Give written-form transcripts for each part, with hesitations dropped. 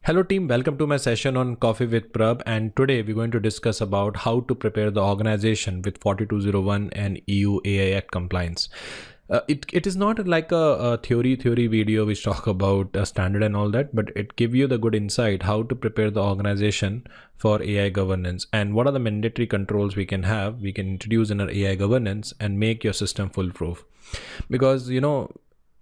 Hello team, welcome to my session on Coffee with Prab, and today we're going to discuss about how to prepare the organization with 4201 and EU AI Act compliance. It is not like a theory video which talk about a standard and all that, but it give you the good insight how to prepare the organization for AI governance and what are the mandatory controls we can introduce in our AI governance and make your system foolproof. Because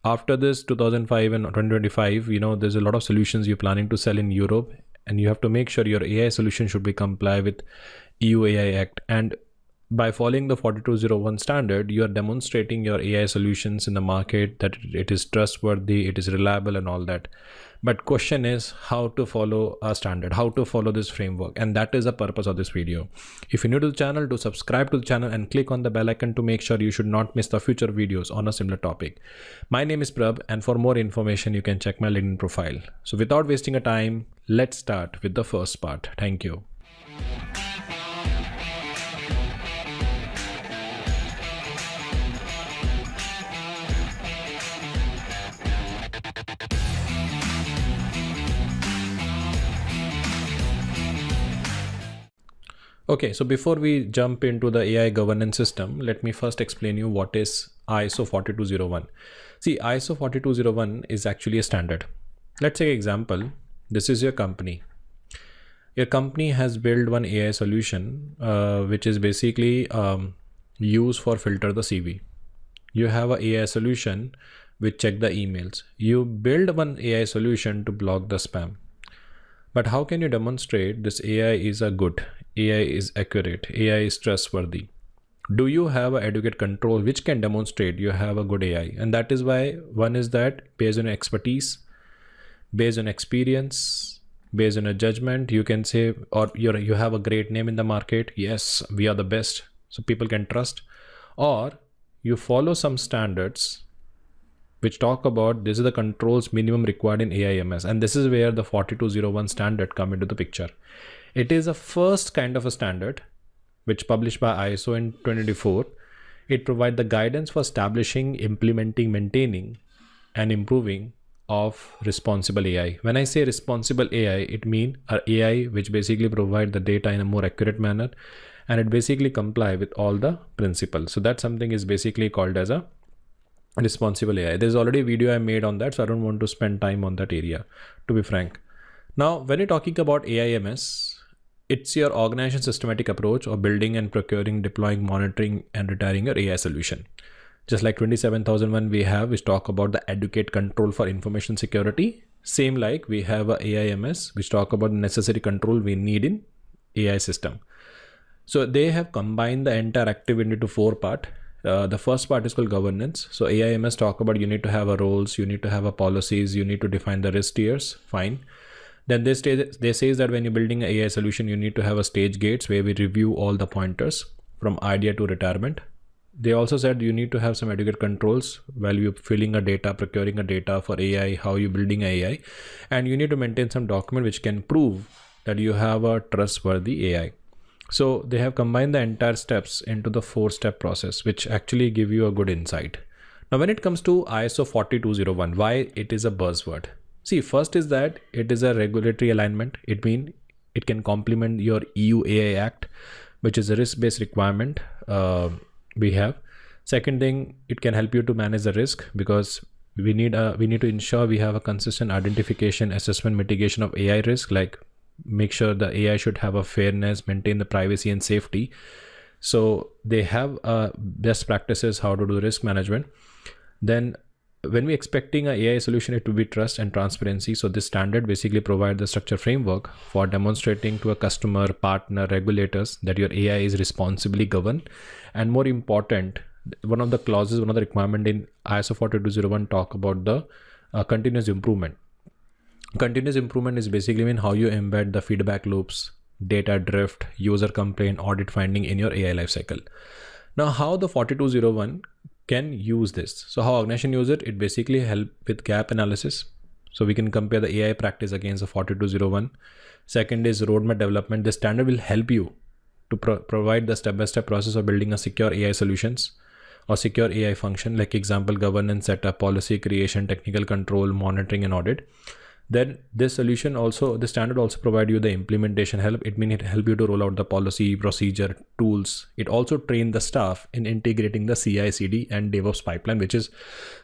after this 2005 and 2025, there's a lot of solutions you're planning to sell in Europe, and you have to make sure your AI solution should be comply with EU AI Act. And by following the 4201 standard, you are demonstrating your AI solutions in the market that it is trustworthy, it is reliable and all that. But question is how to follow a standard, how to follow this framework. And that is the purpose of this video. If you're new to the channel, do subscribe to the channel and click on the bell icon to make sure you should not miss the future videos on a similar topic. My name is Prab, and for more information, you can check my LinkedIn profile. So without wasting a time, let's start with the first part. Thank you. Okay, so before we jump into the AI governance system, let me first explain you what is ISO 4201. See, ISO 4201 is actually a standard. Let's take an example. This is your company. Your company has built one AI solution, which is basically used for filter the CV. You have an AI solution which check the emails. You build one AI solution to block the spam. But how can you demonstrate this AI is a good, AI is accurate, AI is trustworthy? Do you have an adequate control which can demonstrate you have a good AI? And that is why one is that based on expertise, based on experience, based on a judgment, you can say, or you have a great name in the market. Yes, we are the best, so people can trust. Or you follow some standards which talk about this is the controls minimum required in AIMS, and this is where the 4201 standard come into the picture. It is a first kind of a standard which published by ISO in 2024. It provides the guidance for establishing, implementing, maintaining and improving of responsible AI. When I say responsible AI, it means an AI which basically provide the data in a more accurate manner, and it basically comply with all the principles. So that something is basically called as a responsible AI. There's already a video I made on that, so I don't want to spend time on that area, to be frank. Now, when you're talking about AIMS, it's your organization systematic approach of building and procuring, deploying, monitoring, and retiring your AI solution. Just like 27001 we have, which talk about the adequate control for information security. Same like we have a AIMS, which talk about the necessary control we need in AI system. So they have combined the entire activity into four parts. The first part is called governance. So AIMS talk about you need to have a roles, you need to have a policies, you need to define the risk tiers. Fine. Then they says that when you're building an AI solution, you need to have a stage gates where we review all the pointers from idea to retirement. They also said you need to have some adequate controls while you're filling a data, procuring a data for AI, how you're building AI, and you need to maintain some document which can prove that you have a trustworthy AI. So they have combined the entire steps into the 4-step process, which actually give you a good insight. Now, when it comes to ISO 4201, why it is a buzzword? See, first is that it is a regulatory alignment. It means it can complement your EU AI Act, which is a risk-based requirement we have. Second thing, it can help you to manage the risk because we need to ensure we have a consistent identification, assessment, mitigation of AI risk, like make sure the AI should have a fairness, maintain the privacy and safety. So they have best practices how to do risk management. Then when we're expecting an AI solution, it will be trust and transparency. So this standard basically provides the structure framework for demonstrating to a customer, partner, regulators that your AI is responsibly governed. And more important, one of the clauses, one of the requirement in ISO 4201 talk about the continuous improvement. Continuous improvement is basically mean how you embed the feedback loops, data drift, user complaint, audit finding in your AI lifecycle. Now, how the 4201 can use this? So how organization use it? It basically help with gap analysis. So we can compare the AI practice against the 4201. Second is roadmap development. The standard will help you to provide the step-by-step process of building a secure AI solutions or secure AI function, like example, governance setup, policy creation, technical control, monitoring and audit. Then this solution also, the standard also provide you the implementation help. It means it help you to roll out the policy, procedure, tools. It also train the staff in integrating the CI/CD and DevOps pipeline, which is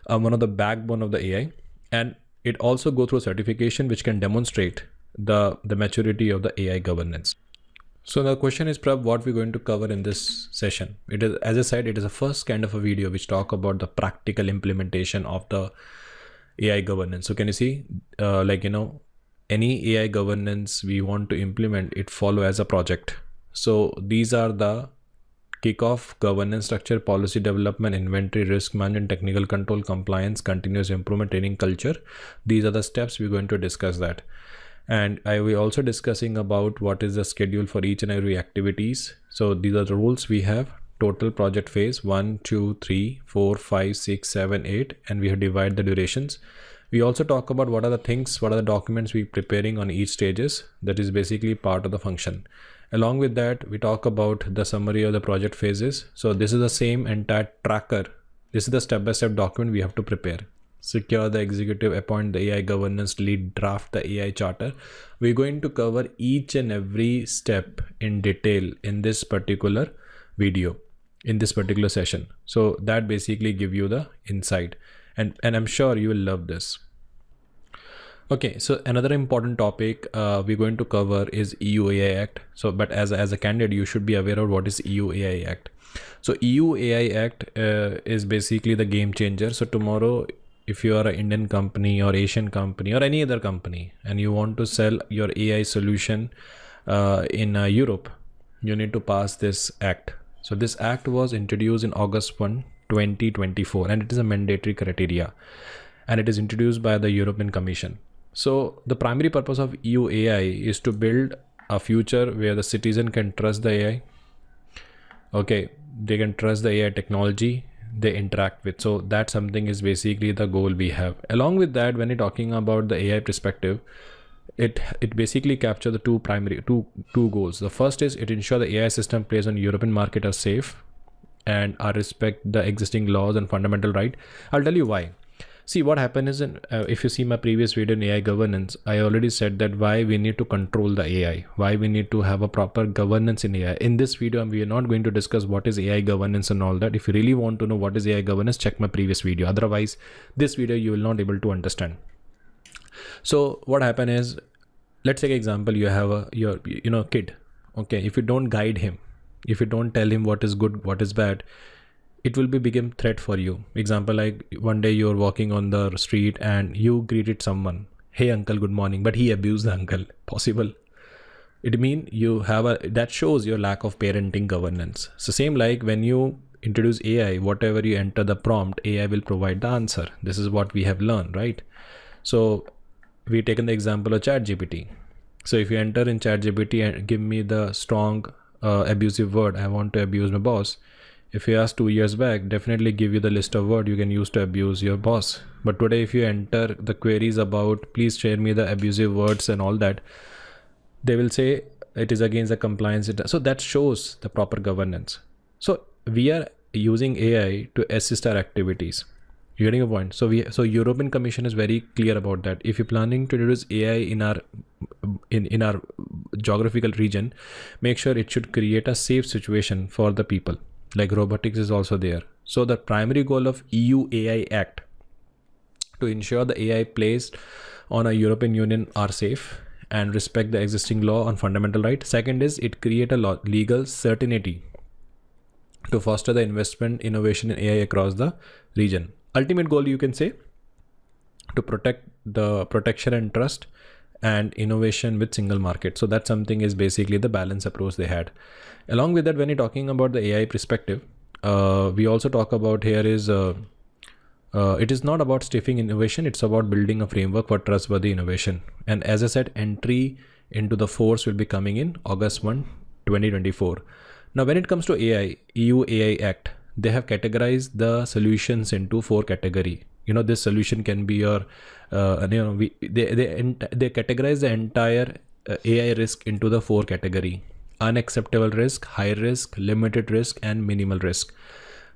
one of the backbone of the AI. And it also go through certification, which can demonstrate the maturity of the AI governance. So the question is, Prab, what we're going to cover in this session? It is, as I said, it is a first kind of a video which talk about the practical implementation of the AI governance. So can you see, any AI governance we want to implement, it follow as a project. So these are the kickoff, governance structure, policy development, inventory, risk management, technical control, compliance, continuous improvement, training culture. These are the steps we're going to discuss that. And I will also discussing about what is the schedule for each and every activities. So these are the rules we have. Total project phase 1, 2, 3, 4, 5, 6, 7, 8, and we have divided the durations. We also talk about what are the things, what are the documents we preparing on each stages. That is basically part of the function. Along with that, we talk about the summary of the project phases. So this is the same entire tracker. This is the step-by-step document we have to prepare. Secure the executive, appoint the AI governance lead, draft the AI charter. We're going to cover each and every step in detail in this particular video, in this particular session. So that basically give you the insight, and I'm sure you will love this. Okay, so another important topic we're going to cover is EU AI Act. So, but as a candidate, you should be aware of what is EU AI Act. So EU AI Act is basically the game changer. So tomorrow, if you are an Indian company or Asian company or any other company, and you want to sell your AI solution in Europe, you need to pass this act. So this act was introduced in August 1, 2024, and it is a mandatory criteria, and it is introduced by the European Commission. So the primary purpose of EU AI is to build a future where the citizen can trust the AI. Okay, they can trust the AI technology they interact with. So that something is basically the goal we have. Along with that, when you're talking about the AI perspective, it basically captures the two goals. The first is it ensure the AI system placed on European market are safe and are respect the existing laws and fundamental right. I'll tell you why. See, what happened is, if you see my previous video in AI governance, I already said that why we need to control the AI, why we need to have a proper governance in AI. In this video, we are not going to discuss what is AI governance and all that. If you really want to know what is AI governance, check my previous video. Otherwise, this video you will not able to understand. So what happened is, let's take an example. You have your kid. Okay, if you don't guide him, if you don't tell him what is good, what is bad, it will become threat for you. Example, like one day you're walking on the street and you greeted someone, hey uncle, good morning, but he abused the uncle. Possible. It means you have that shows your lack of parenting governance. So same like when you introduce AI, whatever you enter the prompt, AI will provide the answer. This is what we have learned, right? So we taken the example of ChatGPT. So if you enter in ChatGPT and give me the strong abusive word, I want to abuse my boss. If you ask 2 years back, definitely give you the list of words you can use to abuse your boss. But today, if you enter the queries about, please share me the abusive words and all that, they will say it is against the compliance. So that shows the proper governance. So we are using AI to assist our activities. You're getting a point. So European Commission is very clear about that. If you're planning to introduce AI in our geographical region, make sure it should create a safe situation for the people. Like robotics is also there. So the primary goal of EU AI Act to ensure the AI placed on a European Union are safe and respect the existing law on fundamental right. Second is it create a legal certainty to foster the investment, innovation in AI across the region. Ultimate goal, you can say, to protect the protection and trust and innovation with single market. So that something is basically the balance approach they had. Along with that, when you're talking about the AI perspective, we also talk about here is it is not about stifling innovation. It's about building a framework for trustworthy innovation. And as I said, entry into the force will be coming in August 1, 2024. Now, when it comes to AI, EU AI Act, they have categorized the solutions into 4 categories. This solution can be your, they categorize the entire AI risk into the 4 categories: unacceptable risk, high risk, limited risk, and minimal risk.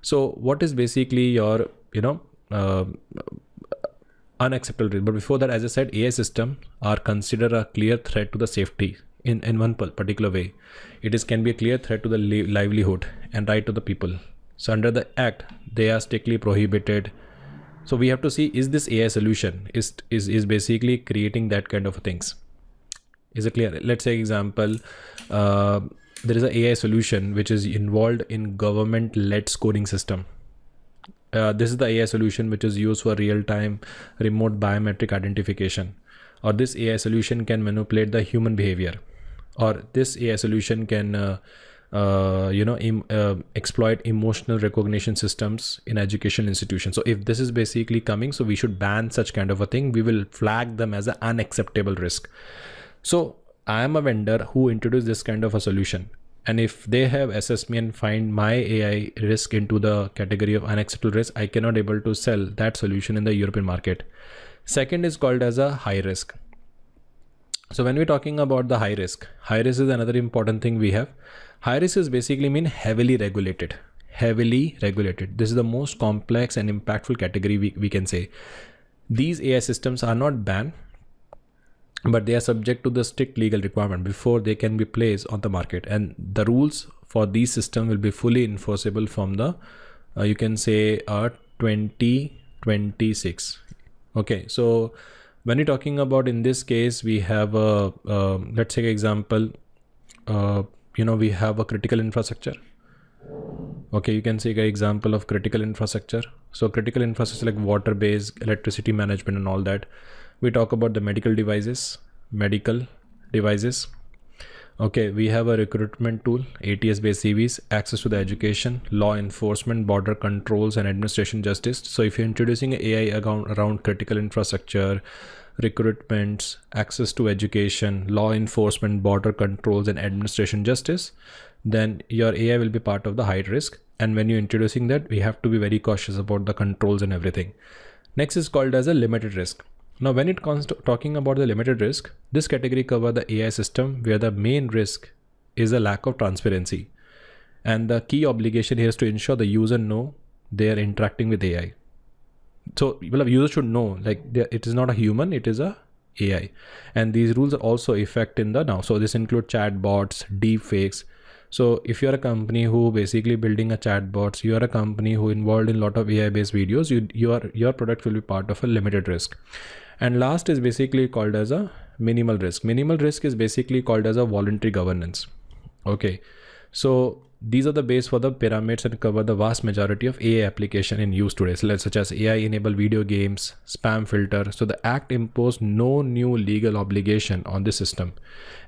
So what is basically your, unacceptable risk. But before that, as I said, AI systems are considered a clear threat to the safety in one particular way. It can be a clear threat to the livelihood and right to the people. So under the act, they are strictly prohibited. So we have to see, is this AI solution is basically creating that kind of things? Is it clear? Let's say example, there is an AI solution which is involved in government-led scoring system. This is the AI solution which is used for real-time remote biometric identification, or this AI solution can manipulate the human behavior, or this AI solution can exploit emotional recognition systems in education institutions. So if this is basically coming, so we should ban such kind of a thing. We will flag them as an unacceptable risk. So I am a vendor who introduced this kind of a solution, and if they have assessed me and find my AI risk into the category of unacceptable risk, I cannot able to sell that solution in the European market. Second is called as a high risk. So when we're talking about the high risk is another important thing we have. High risk is basically mean heavily regulated. This is the most complex and impactful category we can say. These AI systems are not banned, but they are subject to the strict legal requirement before they can be placed on the market, and the rules for these systems will be fully enforceable from the you can say 2026. Okay, so when you're talking about, in this case, we have a let's take example, we have a critical infrastructure. Okay, you can see an example of critical infrastructure. So critical infrastructure like water-based, electricity management and all that. We talk about the medical devices. Okay, we have a recruitment tool, ATS-based CVs, access to the education, law enforcement, border controls, and administration justice. So if you're introducing AI around critical infrastructure, recruitments, access to education, law enforcement, border controls, and administration justice, then your AI will be part of the high risk. And when you're introducing that, we have to be very cautious about the controls and everything. Next is called as a limited risk. Now, when it comes to talking about the limited risk, this category covers the AI system where the main risk is a lack of transparency. And the key obligation here is to ensure the user know they are interacting with AI. So user should know, like, it is not a human, it is a AI. And these rules are also effect in the now. So this includes chatbots, deepfakes. So if you're a company who basically building a chatbots, you are a company who involved in a lot of AI based videos, your product will be part of a limited risk. And last is basically called as a minimal risk. Minimal risk is basically called as a voluntary governance. Okay, so these are the base for the pyramids and cover the vast majority of AI application in use today, such as AI enabled video games, spam filter. So the act imposed no new legal obligation on the system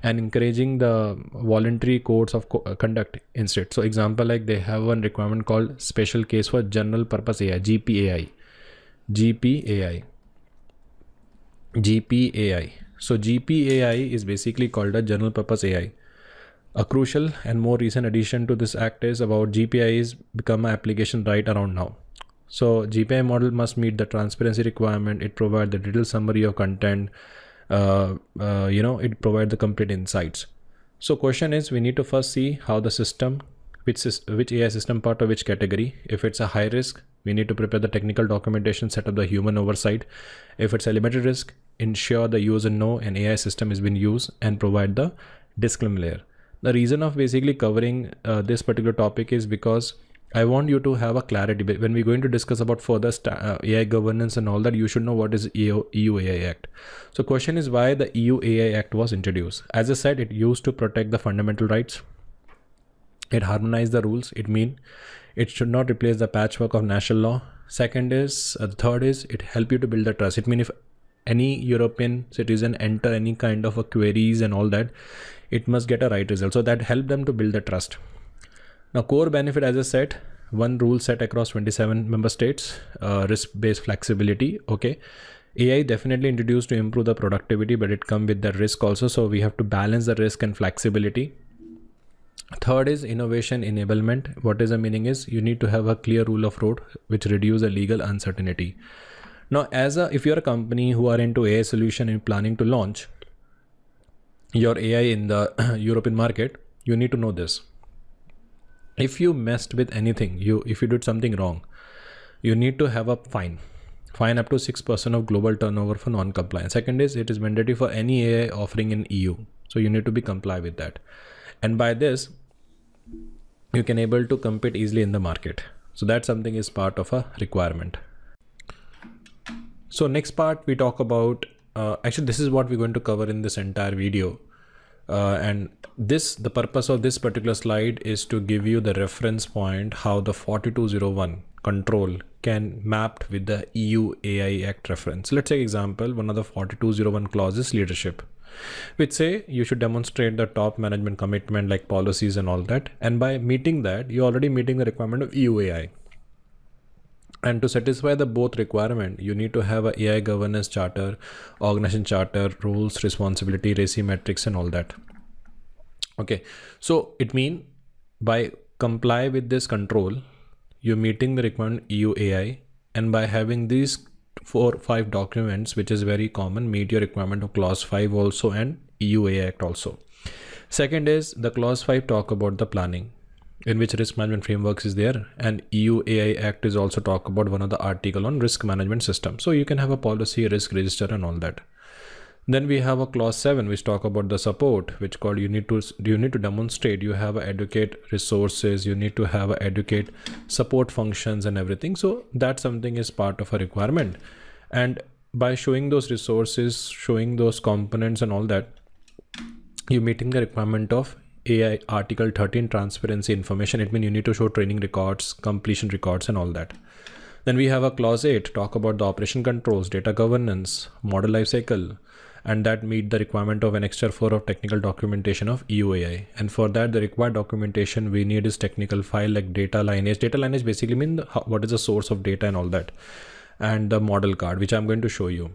and encouraging the voluntary codes of conduct instead. So example, like they have one requirement called special case for general purpose AI, GPAI. So GPAI is basically called a general purpose AI. A crucial and more recent addition to this act is about GPI is become an application right around now. So GPI model must meet the transparency requirement. It provides the detailed summary of content. It provides the complete insights. So question is, we need to first see how the system, which AI system part of which category. If it's a high risk, we need to prepare the technical documentation, set up the human oversight. If it's a limited risk, ensure the user know an AI system is being used and provide the disclaimer layer. The reason of basically covering this particular topic is because I want you to have a clarity. When we're going to discuss about further AI governance and all that, you should know what is EU AI Act. So question is why the EU AI Act was introduced. As I said, it used to protect the fundamental rights. It harmonized the rules. It should not replace the patchwork of national law. Third is it help you to build the trust. It means if any European citizen enter any kind of a queries and all that, it must get a right result. So that help them to build the trust. Now core benefit, as I said, one rule set across 27 member states, risk-based flexibility. Okay, AI definitely introduced to improve the productivity, but it come with the risk also. So we have to balance the risk and flexibility. Third is innovation enablement. What is the meaning is you need to have a clear rule of road which reduce the legal uncertainty. Now, if you're a company who are into AI solution and planning to launch your AI in the European market, you need to know this. If you messed with anything, if you did something wrong, you need to have a fine. Fine up to 6% of global turnover for non-compliance. Second is it is mandatory for any AI offering in EU. So you need to be comply with that. And by this, you can able to compete easily in the market. So that something is part of a requirement. So next part we talk about, actually this is what we're going to cover in this entire video. And the purpose of this particular slide is to give you the reference point how the 4201 control can mapped with the EU AI Act reference. Let's take example, one of the 4201 clauses leadership, which say you should demonstrate the top management commitment like policies and all that. And by meeting that, you're already meeting the requirement of EU AI. And to satisfy the both requirement, you need to have a AI governance charter, organization charter, rules, responsibility, RACI metrics and all that. Okay, so it means by comply with this control, you're meeting the requirement EU AI, and by having these 4-5 documents, which is very common, meet your requirement of clause 5 also and EU AI Act also. Second is the clause 5 talk about the planning, in which risk management frameworks is there, and EU AI Act is also talk about one of the article on risk management system. So you can have a policy, risk register and all that. Then we have a clause 7 which talk about the support, which called you need to demonstrate you have adequate resources, you need to have adequate support functions and everything. So that something is part of a requirement, and by showing those resources, showing those components and all that, you're meeting the requirement of AI article 13 transparency information. It means you need to show training records, completion records and all that. Then we have a clause 8 talk about the operation controls, data governance, model lifecycle, and that meet the requirement of Annexure 4 of technical documentation of EU AI. And for that, the required documentation we need is technical file like data lineage. Data lineage basically means what is the source of data and all that, and the model card, which I'm going to show you.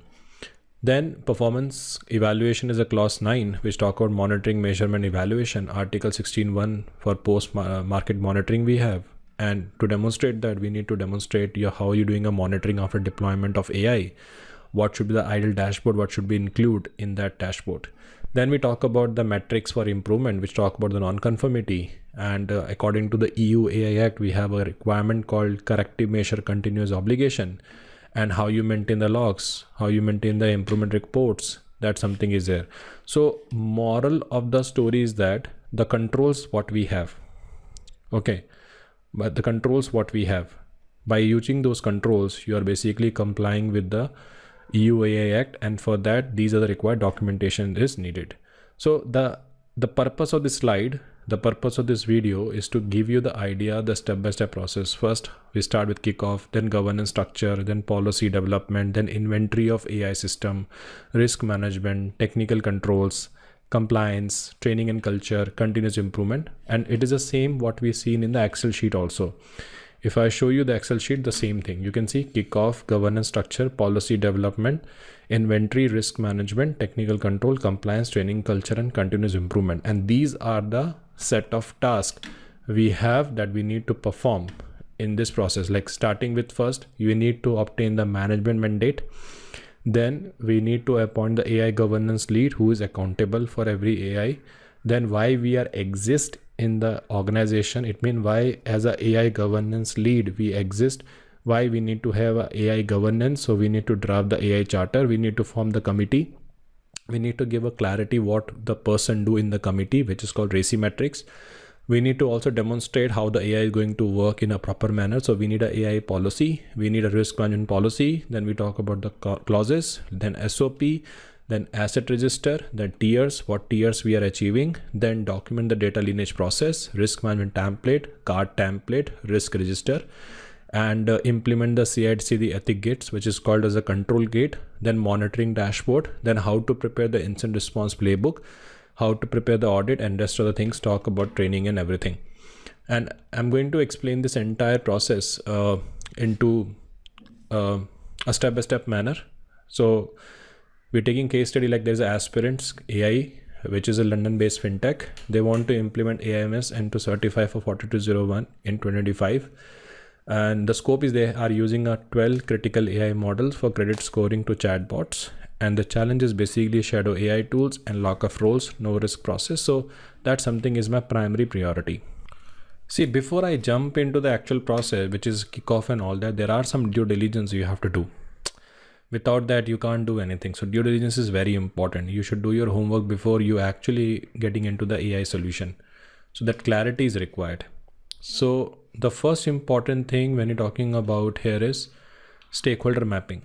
Then performance evaluation is a clause 9, which talk about monitoring, measurement, evaluation. Article 16.1 for post market monitoring we have. And to demonstrate that, we need to demonstrate how you're doing a monitoring after deployment of AI. What should be the ideal dashboard, what should be included in that dashboard. Then we talk about the metrics for improvement, which talk about the non-conformity. And according to the EU AI Act, we have a requirement called corrective measure continuous obligation, and how you maintain the logs, how you maintain the improvement reports, that something is there. So moral of the story is that the controls what we have, okay, but the controls what we have, by using those controls, you are basically complying with the EU AI Act, and for that these are the required documentation is needed. So the purpose of this slide, the purpose of this video is to give you the idea, the step-by-step process. First we start with kickoff, then governance structure, then policy development, then inventory of AI system, risk management, technical controls, compliance, training and culture, continuous improvement. And it is the same what we seen in the Excel sheet also. If I show you the Excel sheet, the same thing. You can see kickoff, governance structure, policy development, inventory, risk management, technical control, compliance, training, culture, and continuous improvement. And these are the set of tasks we have that we need to perform in this process. Like starting with first, you need to obtain the management mandate. Then we need to appoint the AI governance lead who is accountable for every AI. Then why we are exist in the organization, it means why as a AI governance lead we exist, why we need to have a AI governance. So we need to draft the AI charter, we need to form the committee, we need to give a clarity what the person do in the committee, which is called RACI metrics. We need to also demonstrate how the AI is going to work in a proper manner. So we need a AI policy, we need a risk management policy. Then we talk about the clauses, then SOP, then asset register, then tiers, what tiers we are achieving, then document the data lineage process, risk management template, card template, risk register, and implement the CI/CD ethic gates, which is called as a control gate, then monitoring dashboard, then how to prepare the incident response playbook, how to prepare the audit, and rest of the things talk about training and everything. And I'm going to explain this entire process into a step-by-step manner. So we're taking case study like there's Aspirants AI, which is a London-based fintech. They want to implement AIMS and to certify for 4201 in 2025. And the scope is they are using a 12 critical AI models for credit scoring to chatbots. And the challenge is basically shadow AI tools and lock of roles, no risk process. So that something is my primary priority. See, before I jump into the actual process, which is kickoff and all that, there are some due diligence you have to do. Without that, you can't do anything. So due diligence is very important. You should do your homework before you actually getting into the AI solution. So that clarity is required. So the first important thing when you're talking about here is stakeholder mapping.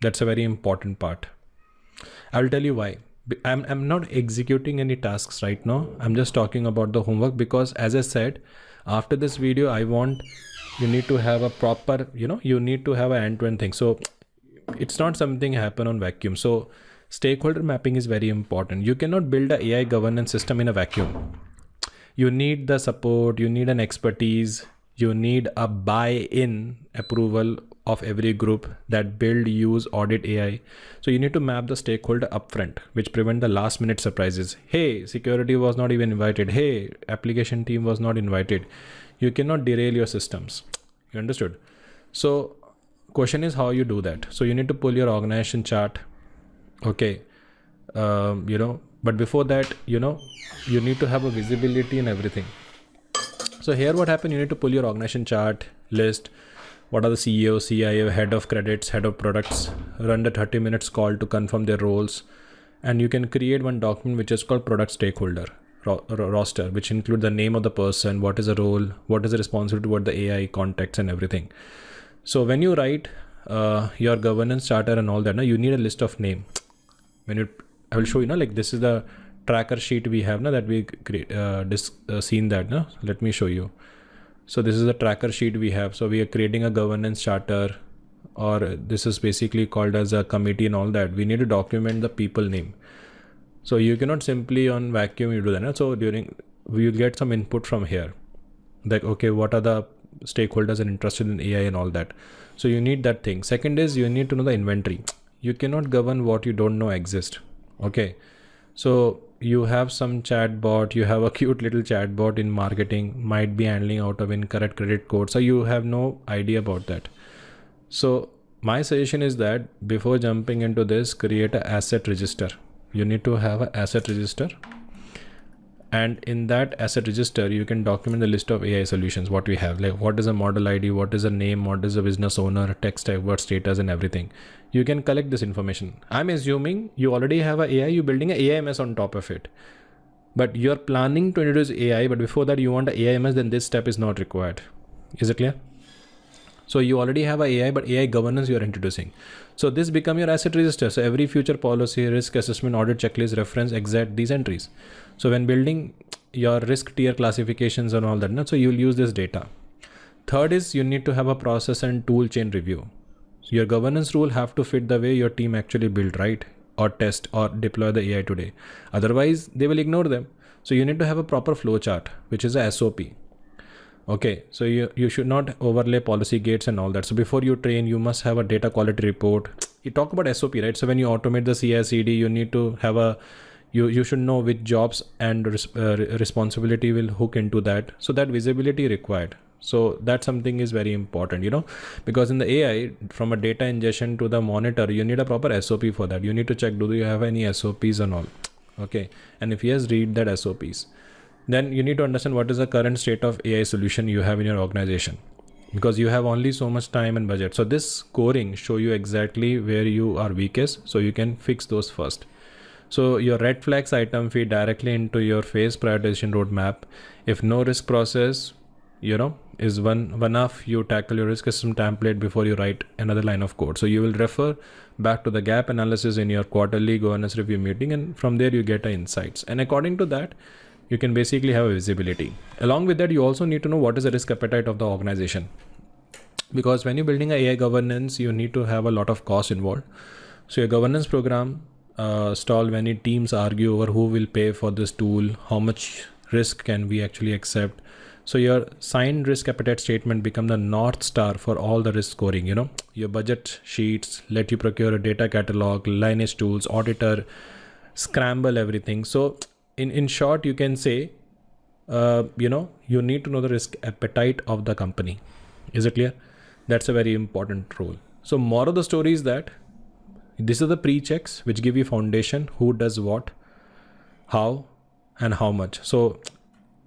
That's a very important part. I'll tell you why. I'm not executing any tasks right now. I'm just talking about the homework, because as I said, after this video, I want you need to have a proper, you need to have an end-to-end thing. So it's not something happen on vacuum. So stakeholder mapping is very important. You cannot build a AI governance system in a vacuum. You need the support, you need an expertise, you need a buy-in approval of every group that build, use, audit AI. So you need to map the stakeholder upfront, which prevent the last minute surprises. Hey, security was not even invited. Hey, application team was not invited. You cannot derail your systems. You understood? So question is how you do that. So you need to pull your organization chart. Okay. But before that, you need to have a visibility in everything. So here what happened, you need to pull your organization chart, list what are the CEO, CIO, head of credits, head of products, run the 30 minutes call to confirm their roles. And you can create one document which is called product stakeholder roster, which include the name of the person, what is the role, what is the responsibility toward the AI context and everything. So when you write your governance charter and all that, you need a list of name. I will show you, like this is the tracker sheet we have now that we seen that. Let me show you. So this is the tracker sheet we have. So we are creating a governance charter, or this is basically called as a committee and all that. We need to document the people name. So you cannot simply on vacuum you do that. So we will get some input from here. Like, okay, what are the stakeholders and interested in AI and all that. So you need that thing. Second is you need to know the inventory. You cannot govern what you don't know exist. Okay. So you have some chatbot, you have a cute little chatbot in marketing, might be handling out of incorrect credit code. So you have no idea about that. So my suggestion is that before jumping into this, create an asset register. You need to have an asset register. And in that asset register, you can document the list of AI solutions, what we have, like what is a model ID, what is a name, what is a business owner, text type, what status and everything. You can collect this information. I'm assuming you already have an AI, you're building an AIMS on top of it. But you're planning to introduce AI, but before that you want an AIMS, then this step is not required. Is it clear? So you already have an AI, but AI governance you are introducing. So this become your asset register. So every future policy, risk assessment, audit checklist, reference, exact these entries. So when building your risk tier classifications and all that, so you'll use this data. Third is you need to have a process and tool chain review. So your governance rule have to fit the way your team actually build, right? Or test or deploy the AI today. Otherwise they will ignore them. So you need to have a proper flow chart, which is a SOP. Okay, so you should not overlay policy gates and all that. So before you train, you must have a data quality report. You talk about SOP, right? So when you automate the CI/CD, you need to have you should know which jobs and responsibility will hook into that. So that visibility required. So that something is very important, because in the AI, from a data ingestion to the monitor, you need a proper SOP for that. You need to check, do you have any SOPs and all? Okay, and if yes, read that SOPs. Then you need to understand what is the current state of AI solution you have in your organization, because you have only so much time and budget. So this scoring show you exactly where you are weakest, so you can fix those first. So your red flags item feed directly into your phase prioritization roadmap. If no risk process, is one of you tackle your risk assessment template before you write another line of code. So you will refer back to the gap analysis in your quarterly governance review meeting, and from there you get insights. And according to that, you can basically have a visibility. Along with that, you also need to know what is the risk appetite of the organization, because when you're building a AI governance, you need to have a lot of cost involved. So your governance program stall when teams argue over who will pay for this tool, how much risk can we actually accept. So your signed risk appetite statement become the North Star for all the risk scoring. Your budget sheets let you procure a data catalog, lineage tools, auditor, scramble everything. So in short, you can say, you need to know the risk appetite of the company. Is it clear? That's a very important role. So more of the story is that these are the pre-checks which give you foundation, who does what, how, and how much. So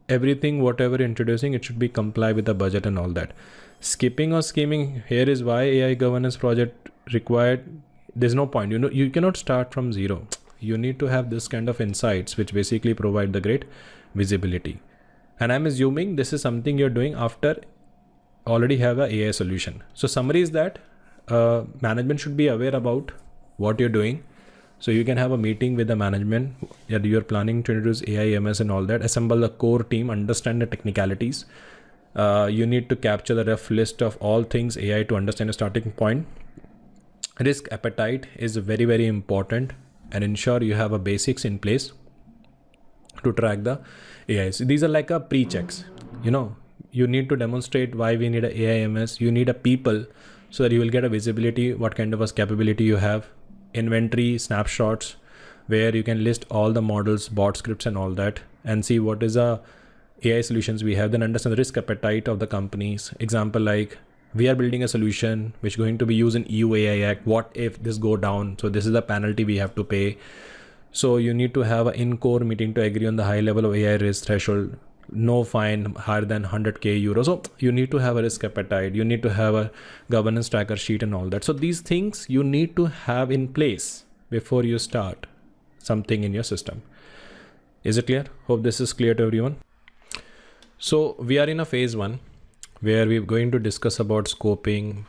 everything, whatever introducing, it should be comply with the budget and all that. Skipping or scheming, here is why AI governance project required. there's no point, you cannot start from zero. You need to have this kind of insights which basically provide the great visibility. And I'm assuming this is something you're doing after already have a AI solution. So summary is that management should be aware about what you're doing. So you can have a meeting with the management that you're planning to introduce AI, MS and all that, assemble the core team, understand the technicalities. You need to capture the rough list of all things AI to understand a starting point. Risk appetite is very, very important, and ensure you have a basics in place to track the AI. So these are like a pre-checks. You need to demonstrate why we need a AI MS. You need a people so that you will get a visibility, what kind of a capability you have, inventory snapshots, where you can list all the models, bot scripts and all that, and see what is a AI solutions we have. Then understand the risk appetite of the companies. Example, like we are building a solution which is going to be used in EU AI Act. What if this go down? So this is the penalty we have to pay. So you need to have an in-core meeting to agree on the high level of AI risk threshold. No fine higher than 100k euros. So you need to have a risk appetite. You need to have a governance tracker sheet and all that. So these things you need to have in place before you start something in your system. Is it clear? Hope this is clear to everyone. So we are in a phase 1 where we're going to discuss about scoping.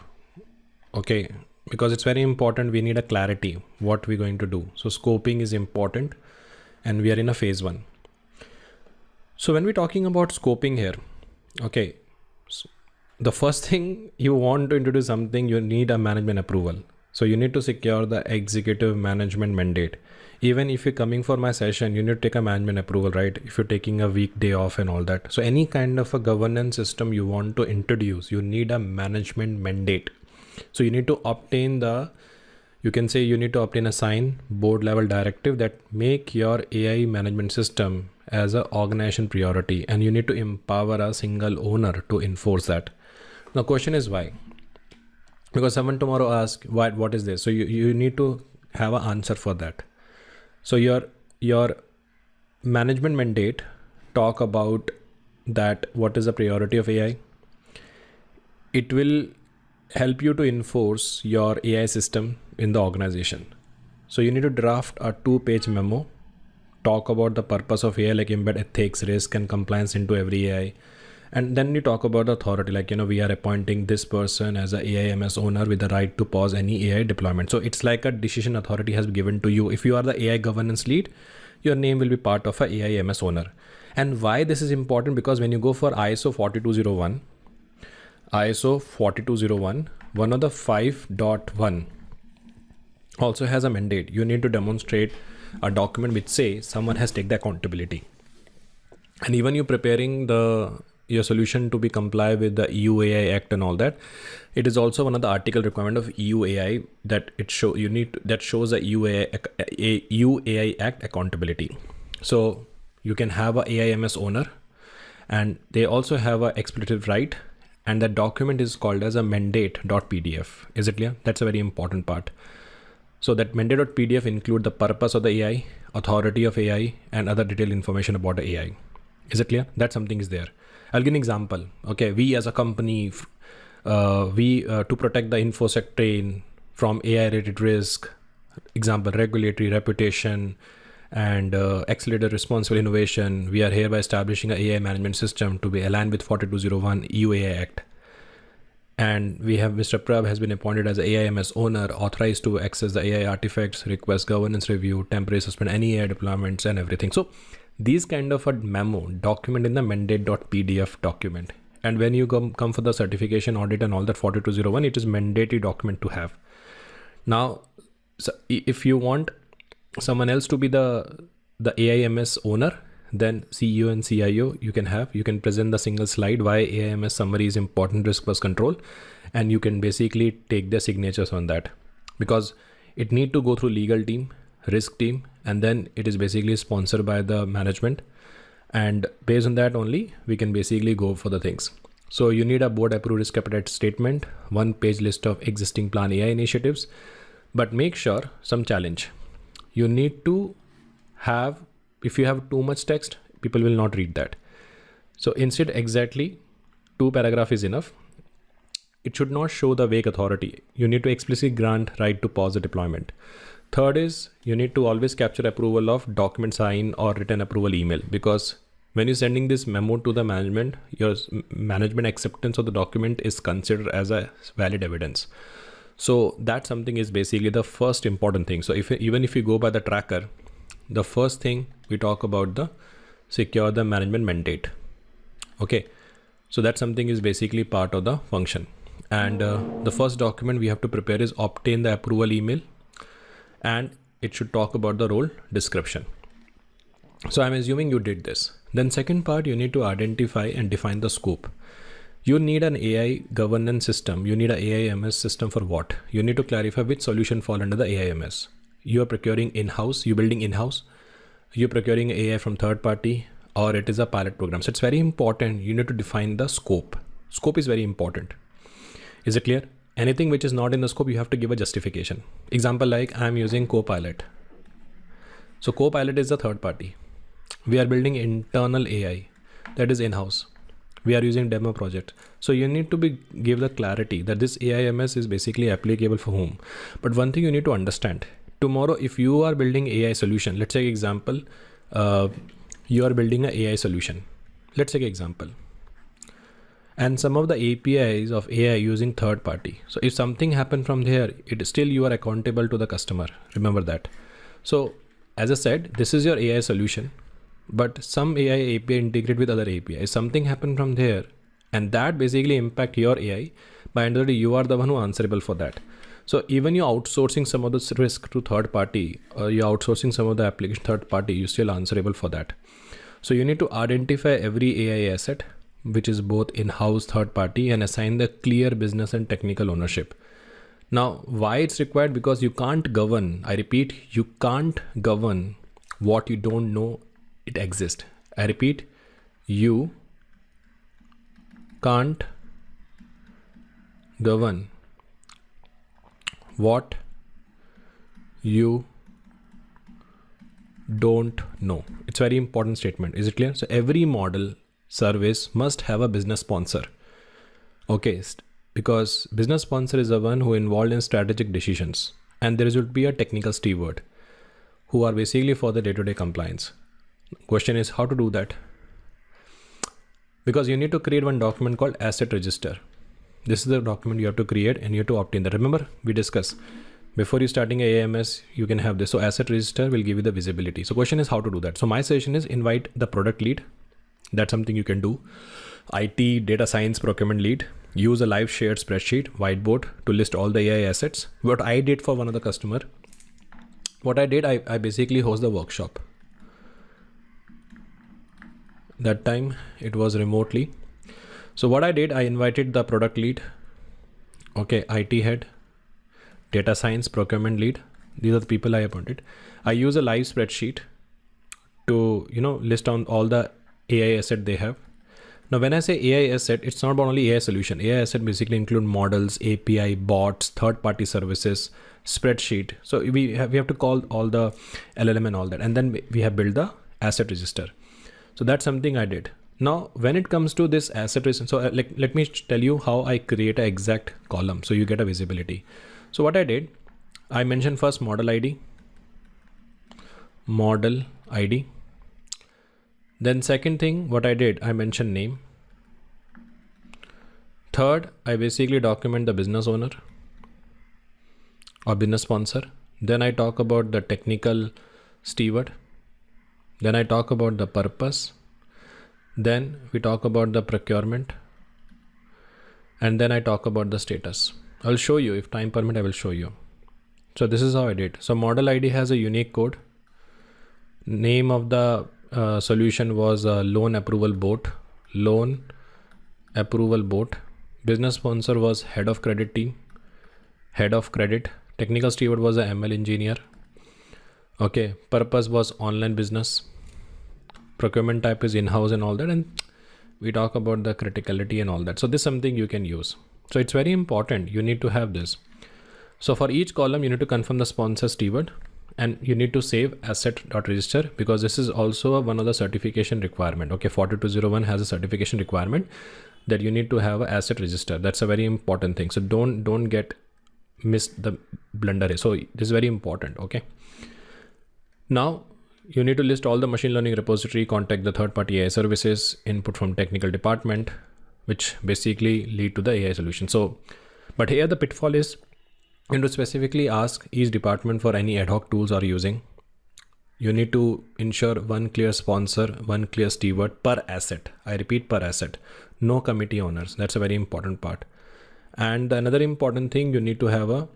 Okay, because it's very important. We need a clarity what we're going to do. So scoping is important, and we are in a phase 1. So when we're talking about scoping here, okay, so the first thing you want to introduce something, you need a management approval. So you need to secure the executive management mandate. Even if you're coming for my session, you need to take a management approval, right? If you're taking a weekday off and all that. So any kind of a governance system you want to introduce, you need a management mandate. So you need to obtain a sign board level directive that make your AI management system as an organization priority, and you need to empower a single owner to enforce that. Now question is why? Because someone tomorrow asks what is this? So you need to have an answer for that. So your management mandate talk about that what is the priority of AI. It will help you to enforce your AI system in the organization. So you need to draft a 2-page memo, talk about the purpose of AI, like embed ethics, risk and compliance into every AI. And then you talk about the authority, like, we are appointing this person as a AI MS owner with the right to pause any AI deployment. So it's like a decision authority has been given to you. If you are the AI governance lead, your name will be part of a AI MS owner. And why this is important? Because when you go for ISO 4201, one of the 5.1 also has a mandate. You need to demonstrate a document which says someone has taken the accountability. And even you preparing your solution to be comply with the EU AI Act and all that, it is also one of the article requirement of EU AI that that shows the EU AI Act accountability. So you can have a AI MS owner, and they also have a expletive right, and that document is called as a mandate.pdf. Is it clear? That's a very important part. So that mandate.pdf include the purpose of the AI, authority of AI, and other detailed information about the AI. Is it clear? That something is there. I'll give an example. Okay, we as a company, to protect the infosec train from AI-related risk, example, regulatory reputation, and accelerated responsible innovation, we are hereby establishing an AI management system to be aligned with 4201 EU AI Act. And we have Mr. Prab has been appointed as the AIMS owner, authorized to access the AI artifacts, request governance review, temporary suspend any AI deployments and everything. So these kind of a memo document in the mandate.pdf document. And when you come for the certification audit and all that 4201, it is mandatory document to have. Now, so if you want someone else to be the AIMS owner, then CEO and CIO you can present the single slide why AIMS summary is important, risk plus control, and you can basically take their signatures on that, because it need to go through legal team, risk team, and then it is basically sponsored by the management, and based on that only we can basically go for the things. So you need a board approved risk appetite statement, 1-page list of existing plan AI initiatives, but make sure some challenge. You need to have, if you have too much text, people will not read that. So instead exactly 2 paragraphs is enough. it should not show the vague authority. You need to explicitly grant right to pause the deployment. Third is you need to always capture approval of document sign or written approval email, because when you're sending this memo to the management, your management acceptance of the document is considered as a valid evidence. So that something is basically the first important thing. So even if you go by the tracker, the first thing we talk about the secure the management mandate. Okay. So that something is basically part of the function. And the first document we have to prepare is obtain the approval email, and it should talk about the role description. So I'm assuming you did this. Then second part, you need to identify and define the scope. You need an AI governance system. You need an AIMS system for what? You need to clarify which solution fall under the AIMS. You are procuring in-house, you building in-house, you're procuring AI from third party, or it is a pilot program. So it's very important. You need to define the scope. Scope is very important. Is it clear? Anything which is not in the scope, you have to give a justification. Example, like I'm using Copilot. So Copilot is the third party. We are building internal AI, that is in-house. We are using demo project. So you need to give the clarity that this AIMS is basically applicable for whom. But one thing you need to understand, tomorrow, if you are building AI solution, let's say example, you are building an AI solution. Let's take example. And some of the APIs of AI using third party. So if something happened from there, it still you are accountable to the customer. Remember that. So as I said, this is your AI solution, but some AI API integrate with other APIs. Something happened from there, and that basically impact your AI. By end of the day, you are the one who answerable for that. So even you're outsourcing some of the risk to third party, or you're outsourcing some of the application third party, you're still answerable for that. So you need to identify every AI asset, which is both in-house, third party, and assign the clear business and technical ownership. Now, why it's required? Because you can't govern, I repeat, you can't govern what you don't know it exists. I repeat, you can't govern what you don't know. It's a very important statement. Is it clear? So every model service must have a business sponsor. Okay, because business sponsor is the one who involved in strategic decisions, and there should be a technical steward who are basically for the day-to-day compliance. Question is how to do that? Because you need to create one document called asset register. This is the document you have to create, and you have to obtain that. Remember, we discussed before you starting AIMS, you can have this. So asset register will give you the visibility. So question is how to do that. So my suggestion is invite the product lead. That's something you can do. IT, data science, procurement lead. Use a live shared spreadsheet, whiteboard to list all the AI assets. What I did for one of the customer, what I did, I basically host the workshop. That time it was remotely. So what I did, I invited the product lead, okay, IT head, data science, procurement lead. These are the people I appointed. I use a live spreadsheet to, list on all the AI asset they have. Now, when I say AI asset, it's not about only AI solution. AI asset basically include models, API, bots, third-party services, spreadsheet. So we have to call all the LLM and all that. And then we have built the asset register. So that's something I did. Now, when it comes to this asset register, so let me tell you how I create an exact column so you get a visibility. So what I did, I mentioned first model ID. Then second thing, what I did, I mentioned name. Third, I basically document the business owner or business sponsor. Then I talk about the technical steward. Then I talk about the purpose. Then we talk about the procurement. And then I talk about the status. I'll show you, if time permit, I will show you. So this is how I did. So model ID has a unique code. Name of the solution was loan approval bot. Business sponsor was head of credit team. Technical steward was a ML engineer. Okay. Purpose was online business. Procurement type is in-house and all that. And we talk about the criticality and all that. So this is something you can use. So it's very important. You need to have this. So for each column, you need to confirm the sponsor steward. And you need to save asset.register because this is also one of the certification requirement. Okay, 4201 has a certification requirement that you need to have an asset register. That's a very important thing. So don't get missed the blunder. So this is very important. Okay. Now you need to list all the machine learning repository, contact the third-party AI services, input from technical department, which basically lead to the AI solution. So, but here the pitfall is you need to specifically ask each department for any ad hoc tools are using. You need to ensure one clear sponsor, one clear steward per asset. I repeat, per asset, no committee owners. That's a very important part. And another important thing, you need to have a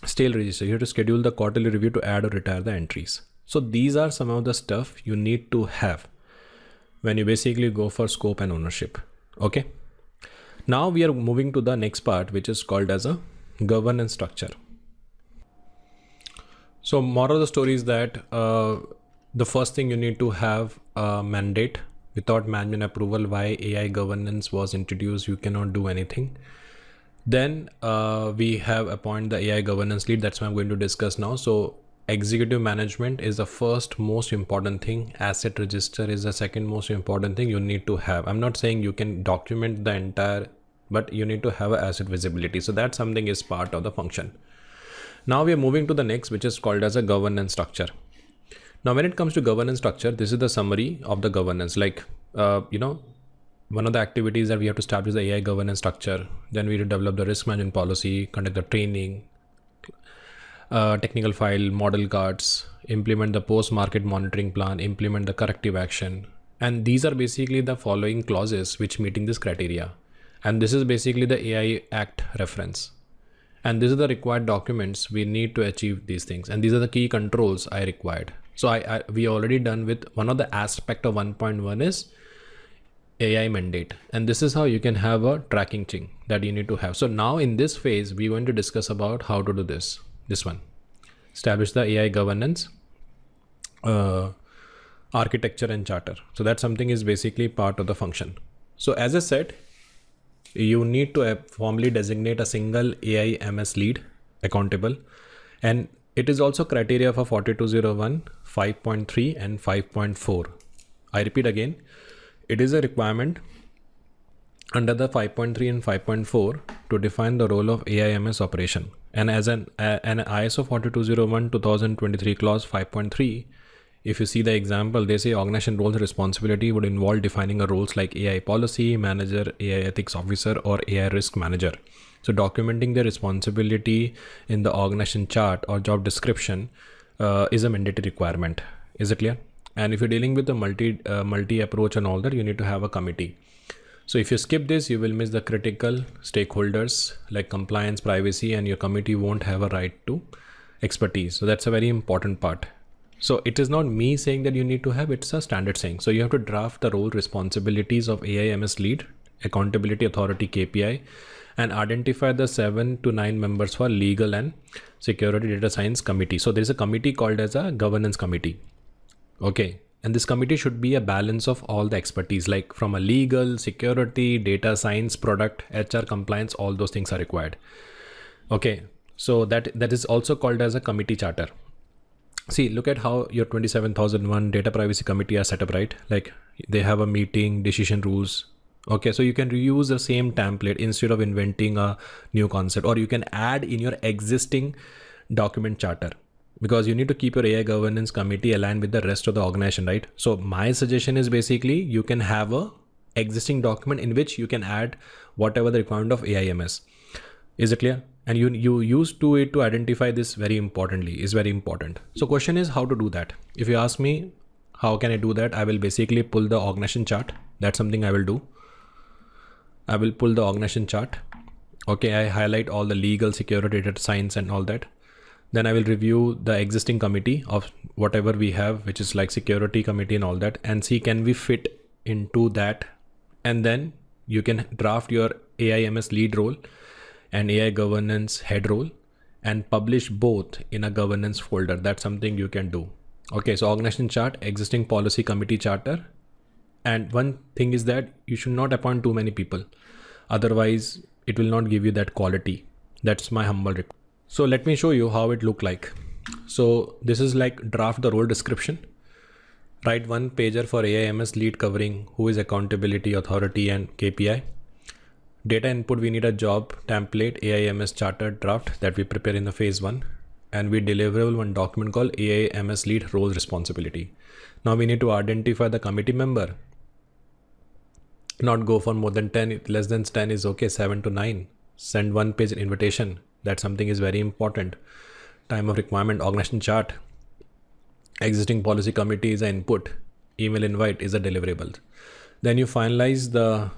stale register. You have to schedule the quarterly review to add or retire the entries. So these are some of the stuff you need to have when you basically go for scope and ownership. Okay. Now we are moving to the next part, which is called as a governance structure. So moral of the story is that the first thing you need to have a mandate. Without management approval, why AI governance was introduced, you cannot do anything. Then we have appoint the AI governance lead. That's what I'm going to discuss now. So executive management is the first most important thing. Asset register is the second most important thing you need to have. I'm not saying you can document the entire, but you need to have an asset visibility. So that something is part of the function. Now we are moving to the next, which is called as a governance structure. Now, when it comes to governance structure, this is the summary of the governance. Like, one of the activities that we have to establish the AI governance structure. Then we develop the risk management policy, conduct the training, technical file, model cards, implement the post-market monitoring plan, implement the corrective action. And these are basically the following clauses which meeting this criteria. And this is basically the AI Act reference. And these are the required documents we need to achieve these things. And these are the key controls I required. So we already done with one of the aspect of 1.1 is AI mandate. And this is how you can have a tracking thing that you need to have. So now in this phase, we're going to discuss about how to do this. This one, establish the AI governance, architecture and charter. So that something is basically part of the function. So as I said, you need to formally designate a single AI MS lead accountable. And it is also criteria for 4201, 5.3 and 5.4. I repeat again, it is a requirement under the 5.3 and 5.4 to define the role of AI MS operation. And as an ISO 4201 2023 clause 5.3, if you see the example, they say organization roles and responsibility would involve defining a roles like AI policy manager, AI ethics officer, or AI risk manager. So documenting the responsibility in the organization chart or job description is a mandatory requirement. Is it clear? And if you're dealing with the multi approach and all that, you need to have a committee. So if you skip this, you will miss the critical stakeholders like compliance, privacy, and your committee won't have a right to expertise. So that's a very important part. So it is not me saying that you need to have, it's a standard saying. So you have to draft the role responsibilities of AI MS lead, accountability authority KPI, and identify the 7 to 9 members for legal and security data science committee. So there is a committee called as a governance committee. Okay. And this committee should be a balance of all the expertise, like from a legal, security, data science, product, HR, compliance, all those things are required. Okay. So that is also called as a committee charter. See, look at how your 27001 data privacy committee are set up, right? Like they have a meeting, decision rules. Okay, so you can reuse the same template instead of inventing a new concept, or you can add in your existing document charter, because you need to keep your AI governance committee aligned with the rest of the organization, right? So my suggestion is basically you can have a existing document in which you can add whatever the requirement of AIMS. Is it clear? And you use to it to identify this very importantly is very important. So question is how to do that. If you ask me, how can I do that? I will basically pull the organization chart. That's something I will do. I will pull the organization chart. Okay, I highlight all the legal, security, data science and all that. Then I will review the existing committee of whatever we have, which is like security committee and all that, and see can we fit into that. And then you can draft your AIMS lead role and AI governance head role and publish both in a governance folder. That's something you can do. Okay, so organization chart, existing policy committee charter. And one thing is that you should not appoint too many people. Otherwise, it will not give you that quality. That's my humble request. So let me show you how it look like. So this is like draft the role description. Write one pager for AIMS lead covering who is accountability, authority, and KPI. Data input, we need a job template, AIMS charter draft that we prepare in the phase 1. And we deliverable one document called AIMS lead roles responsibility. Now we need to identify the committee member. Not go for more than 10, less than 10 is okay, 7 to 9. Send one page invitation. That something is very important. Time of requirement, organization chart. Existing policy committee is an input. Email invite is a deliverable. Then you finalize the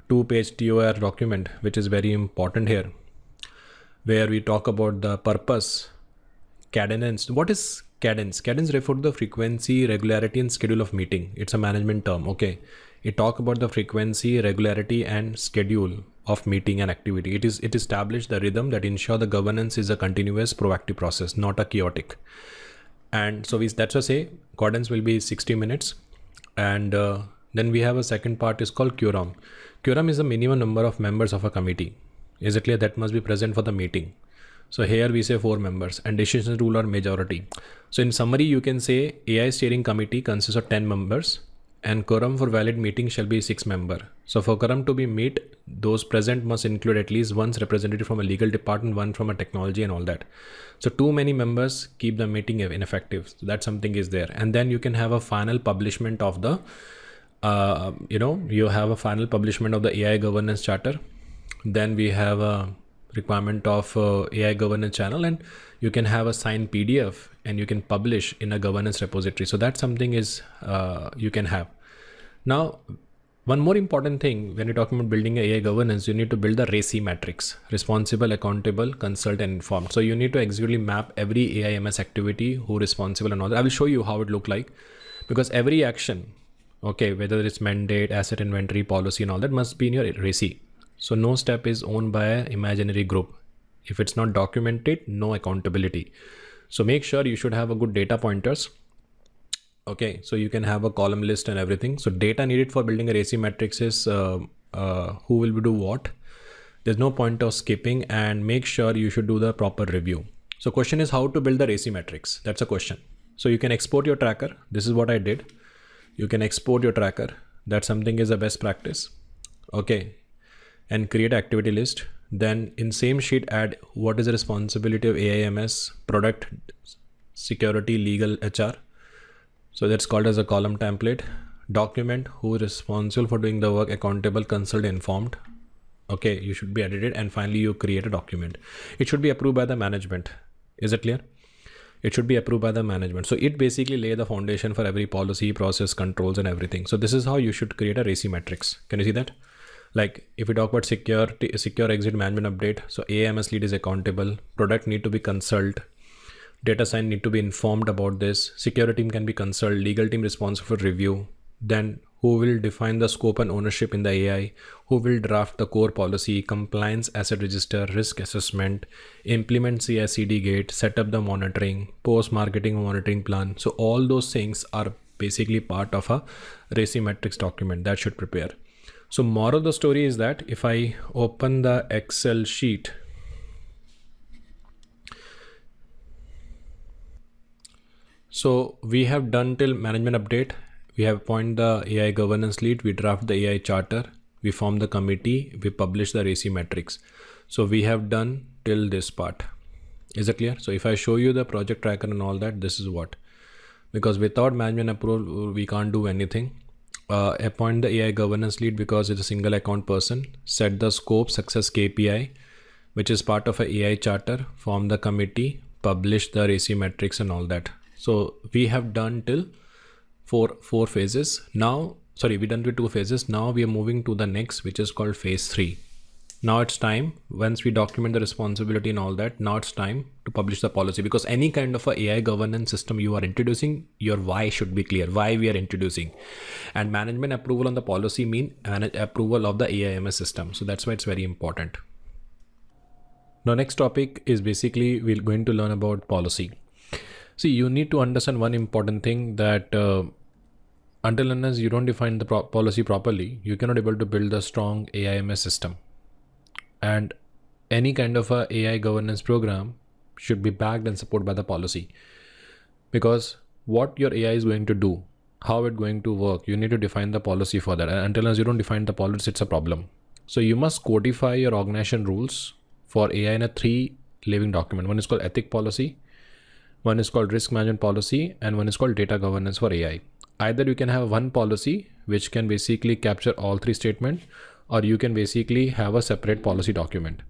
2-page TOR document, which is very important here, where we talk about the purpose, cadence. What is cadence? Cadence refers to the frequency, regularity, and schedule of meeting. It's a management term. Okay. It talk about the frequency, regularity, and schedule of meeting and activity. It established the rhythm that ensure the governance is a continuous proactive process, not a chaotic. And so that's why I say cadence will be 60 minutes. And then we have a second part is called quorum. Quorum is the minimum number of members of a committee. Is it clear? That must be present for the meeting. So here we say 4 members, and decision rule or majority. So in summary, you can say AI steering committee consists of 10 members and quorum for valid meeting shall be 6 members. So for quorum to be met, those present must include at least one representative from a legal department, one from a technology and all that. So too many members keep the meeting ineffective. So that something is there. And then you can have a final publishment of the, you have a final publishment of the AI governance charter. Then we have a requirement of AI governance channel, and you can have a signed PDF and you can publish in a governance repository. So that something is you can have. Now, one more important thing when you're talking about building AI governance, you need to build the RACI matrix: responsible, accountable, consult, and informed. So you need to executely map every AIMS activity, who responsible and all that. I will show you how it look like, because every action, okay, whether it's mandate, asset inventory, policy, and all that must be in your RACI. So no step is owned by an imaginary group. If it's not documented, no accountability. So make sure you should have a good data pointers. Okay, so you can have a column list and everything. So data needed for building a RACI matrix is who will do what. There's no point of skipping, and make sure you should do the proper review. So question is how to build the RACI matrix. That's a question. So you can export your tracker. This is what I did. You can export your tracker. That something is a best practice. Okay. And create activity list. Then in same sheet add what is the responsibility of AIMS, product, security, legal, HR. So that's called as a column template. Document who is responsible for doing the work, accountable, consult, informed. Okay, you should be edited, and finally you create a document. It should be approved by the management. Is it clear? It should be approved by the management. So it basically lay the foundation for every policy, process, controls, and everything. So this is how you should create a RACI matrix. Can you see that? Like if we talk about secure exit management update, so AIMS lead is accountable, product need to be consult, data science need to be informed about this, security team can be consult, legal team responsible for review, then who will define the scope and ownership in the AI, who will draft the core policy, compliance, asset register, risk assessment, implement CI/CD gate, set up the monitoring, post-marketing monitoring plan. So all those things are basically part of a RACI matrix document that should prepare. So moral of the story is that if I open the Excel sheet, so we have done till management update. We have appointed the AI governance lead. We draft the AI charter. We form the committee. We publish the RACI matrix. So we have done till this part. Is it clear? So if I show you the project tracker and all that, this is what, because without management approval, we can't do anything. Appoint the AI governance lead because it's a single account person. Set the scope, success KPI, which is part of a AI charter. Form the committee, publish the RACI matrix and all that. So we have done till four phases. Now, sorry, we done with 2 phases. Now we are moving to the next, which is called phase 3. Now it's time, once we document the responsibility and all that, now it's time to publish the policy, because any kind of a AI governance system you are introducing, your why should be clear, why we are introducing. And management approval on the policy mean approval of the AIMS system. So that's why it's very important. Now next topic is basically we're going to learn about policy. See, you need to understand one important thing, that until unless you don't define the policy properly, you cannot able to build a strong AIMS system. And any kind of a AI governance program should be backed and supported by the policy, because what your AI is going to do, how it's going to work, you need to define the policy for that. And until as you don't define the policy, it's a problem. So you must codify your organization rules for AI in a 3 living document. One is called ethic policy, one is called risk management policy, and one is called data governance for AI. Either you can have one policy which can basically capture all 3 statements, or you can basically have a separate policy document.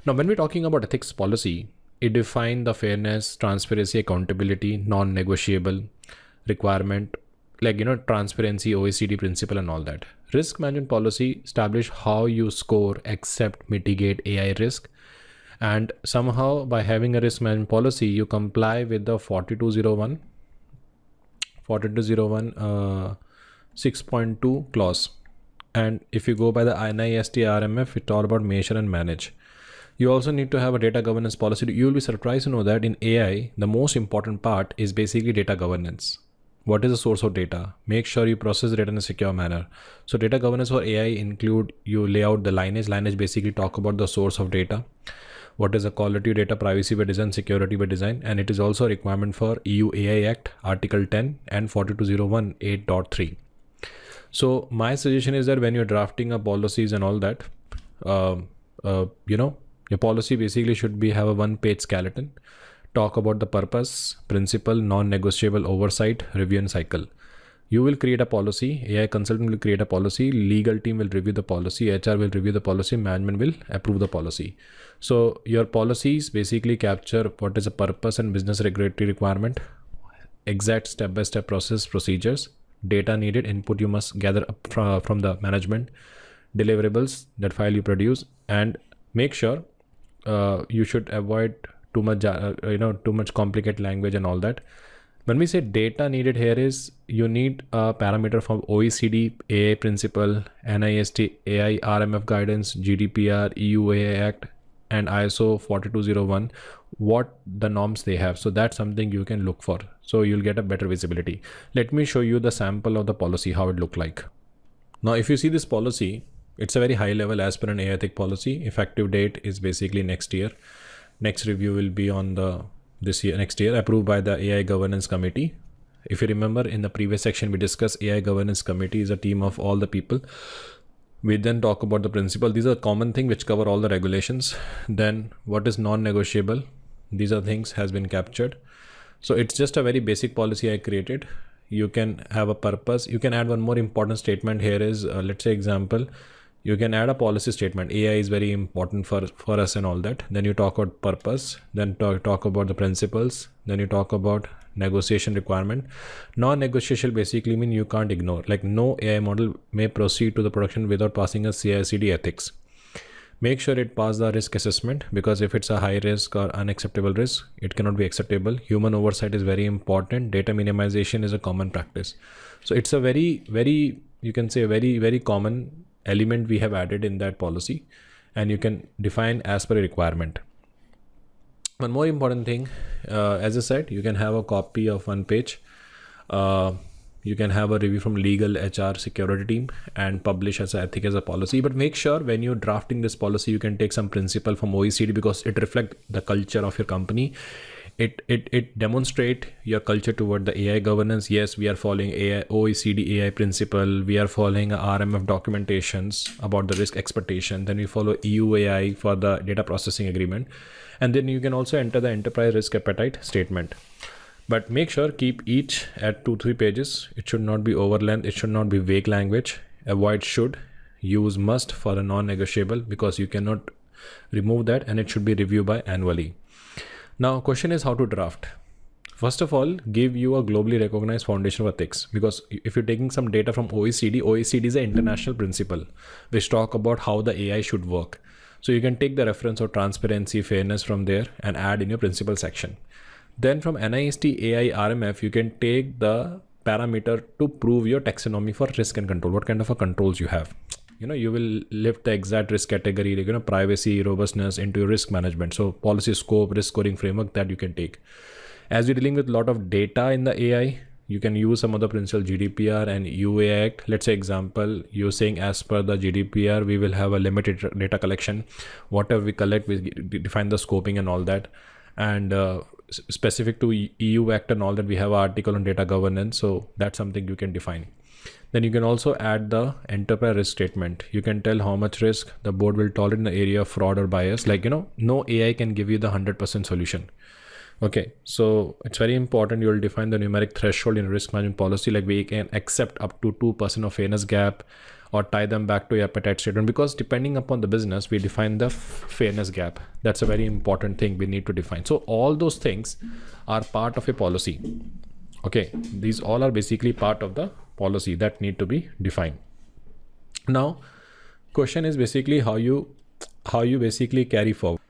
Now, when we're talking about ethics policy, it defines the fairness, transparency, accountability, non-negotiable requirement, like, transparency, OECD principle and all that. Risk management policy establish how you score, accept, mitigate AI risk. And somehow by having a risk management policy, you comply with the 4201 6.2 clause. And if you go by the NIST RMF, it's all about measure and manage. You also need to have a data governance policy. You will be surprised to know that in AI, the most important part is basically data governance. What is the source of data? Make sure you process data in a secure manner. So data governance for AI include, you lay out the lineage. Lineage basically talk about the source of data. What is the quality of data, privacy by design, security by design. And it is also a requirement for EU AI Act, Article 10 and 4201 8.3. So my suggestion is that when you're drafting up policies and all that, your policy basically should have a 1-page skeleton. Talk about the purpose, principle, non-negotiable, oversight, review and cycle. You will create a policy, AI consultant will create a policy, legal team will review the policy, HR will review the policy, management will approve the policy. So your policies basically capture what is a purpose and business regulatory requirement, exact step-by-step process procedures, data needed, input you must gather from the management, deliverables, that file you produce, and make sure you should avoid too much complicated language and all that. When we say data needed here is, you need a parameter from OECD AI principle, NIST AI RMF guidance, GDPR, EU AI Act, and ISO 4201, what the norms they have. So that's something you can look for. So you'll get a better visibility. Let me show you the sample of the policy, how it look like. Now, if you see this policy, it's a very high level as per an AI ethic policy. Effective date is basically next year. Next review will be on next year, approved by the AI governance committee. If you remember in the previous section, we discussed AI governance committee is a team of all the people. We then talk about the principle. These are common things which cover all the regulations. Then what is non-negotiable? These are things has been captured. So it's just a very basic policy I created. You can have a purpose. You can add one more important statement here is, let's say example, you can add a policy statement. AI is very important for us and all that. Then you talk about purpose, then talk about the principles, then you talk about negotiation requirement. Non-negotiable basically mean you can't ignore, like no AI model may proceed to the production without passing a CI/CD ethics. Make sure it pass the risk assessment, because if it's a high risk or unacceptable risk, it cannot be acceptable. Human oversight is very important. Data minimization is a common practice. So it's a very, you can say very, very common element we have added in that policy, and you can define as per a requirement. One more important thing, as I said, you can have a copy of 1 page. You can have a review from legal, HR, security team, and publish as an ethic as a policy. But make sure when you're drafting this policy, you can take some principle from OECD, because it reflects the culture of your company. It demonstrate your culture toward the AI governance. Yes, we are following OECD AI principle. We are following RMF documentations about the risk expectation. Then we follow EU AI for the data processing agreement. And then you can also enter the enterprise risk appetite statement. But make sure keep each at 2-3 pages. It should not be over length. It should not be vague language. Avoid should. Use must for the non-negotiable, because you cannot remove that, and it should be reviewed by annually. Now, question is how to draft. First of all, give you a globally recognized foundation of ethics, because if you're taking some data from OECD is an international principle which talk about how the AI should work. So you can take the reference of transparency, fairness from there and add in your principle section. Then from NIST AI RMF, you can take the parameter to prove your taxonomy for risk and control. What kind of a controls you have? You will lift the exact risk category, like, privacy, robustness into your risk management. So policy scope, risk scoring framework that you can take. As you're dealing with a lot of data in the AI, you can use some of the principle GDPR and UA Act. Let's say example, you're saying as per the GDPR, we will have a limited data collection. Whatever we collect, we define the scoping and all that. and specific to EU Act and all that, we have an article on data governance. So that's something you can define. Then you can also add the enterprise risk statement. You can tell how much risk the board will tolerate in the area of fraud or bias. Like, no AI can give you the 100% solution. Okay, so it's very important you will define the numeric threshold in risk management policy. Like, we can accept up to 2% of fairness gap, or tie them back to your appetite statement, because depending upon the business, we define the fairness gap. That's a very important thing we need to define. So all those things are part of a policy. Okay, these all are basically part of the policy that need to be defined. Now, question is basically how you basically carry forward.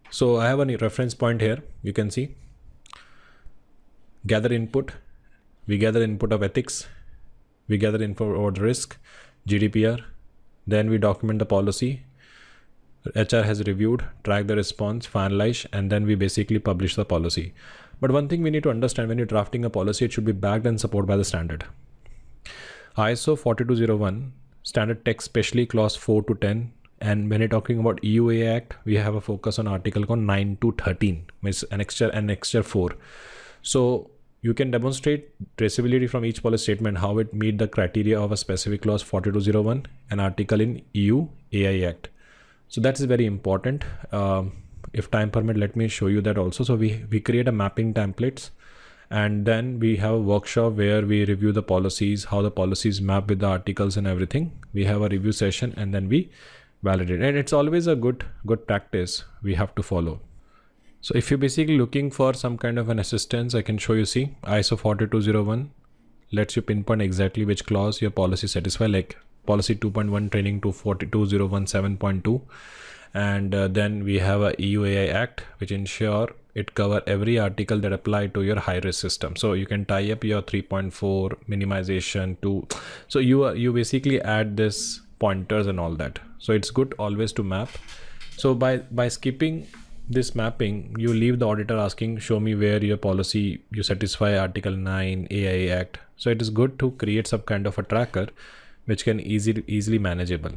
So I have a reference point here. You can see gather input. We gather input of ethics. We gather info about risk, GDPR. Then we document the policy. HR has reviewed, track the response, finalize, and then we basically publish the policy. But one thing we need to understand, when you're drafting a policy, it should be backed and supported by the standard. ISO 4201 standard text, especially clause 4 to 10. And when you're talking about EU AI Act, we have a focus on article called 9 to 13, which is annexure 4. So you can demonstrate traceability from each policy statement, how it meet the criteria of a specific clause 4201, an article in EU AI Act. So that is very important. If time permit, let me show you that also. So we create a mapping templates, and then we have a workshop where we review the policies, how the policies map with the articles and everything. We have a review session, and then we validate. And it's always a good practice we have to follow. So if you're basically looking for some kind of an assistance, I can show you. See, ISO 4201 lets you pinpoint exactly which clause your policy satisfy, like policy 2.1 training to 4201 7.2. And then we have a EU AI Act, which ensure it cover every article that apply to your high risk system. So you can tie up your 3.4 minimization to, so you basically add this pointers and all that. So it's good always to map. So by skipping this mapping, you leave the auditor asking, show me where your policy you satisfy article 9 AI Act. So it is good to create some kind of a tracker which can easily manageable.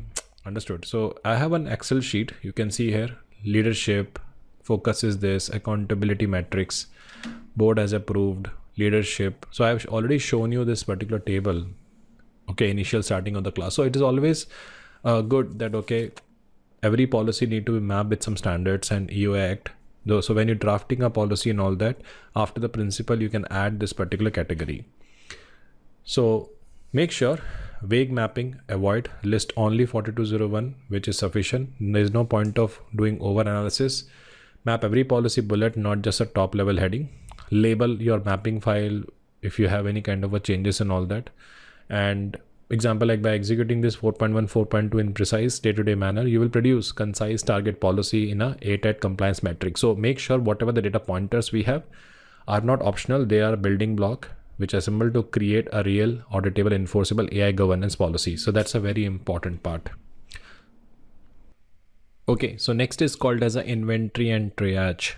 Understood? So I have an Excel sheet. You can see here, leadership, focus is this, accountability metrics, board has approved, leadership. So I've already shown you this particular table. Okay, initial starting of the class. So it is always good that, okay, every policy need to be mapped with some standards and EU Act. So when you're drafting a policy and all that, after the principle, you can add this particular category. So make sure vague mapping, avoid, list only 4201, which is sufficient. There is no point of doing over analysis. Map every policy bullet, not just a top level heading. Label your mapping file if you have any kind of a changes and all that. And example, like by executing this 4.1, 4.2 in precise day-to-day manner, you will produce concise target policy in a ATAT compliance metric. So make sure whatever the data pointers we have are not optional. They are a building block which assemble to create a real auditable enforceable AI governance policy. So that's a very important part. Okay, so next is called as a inventory and triage.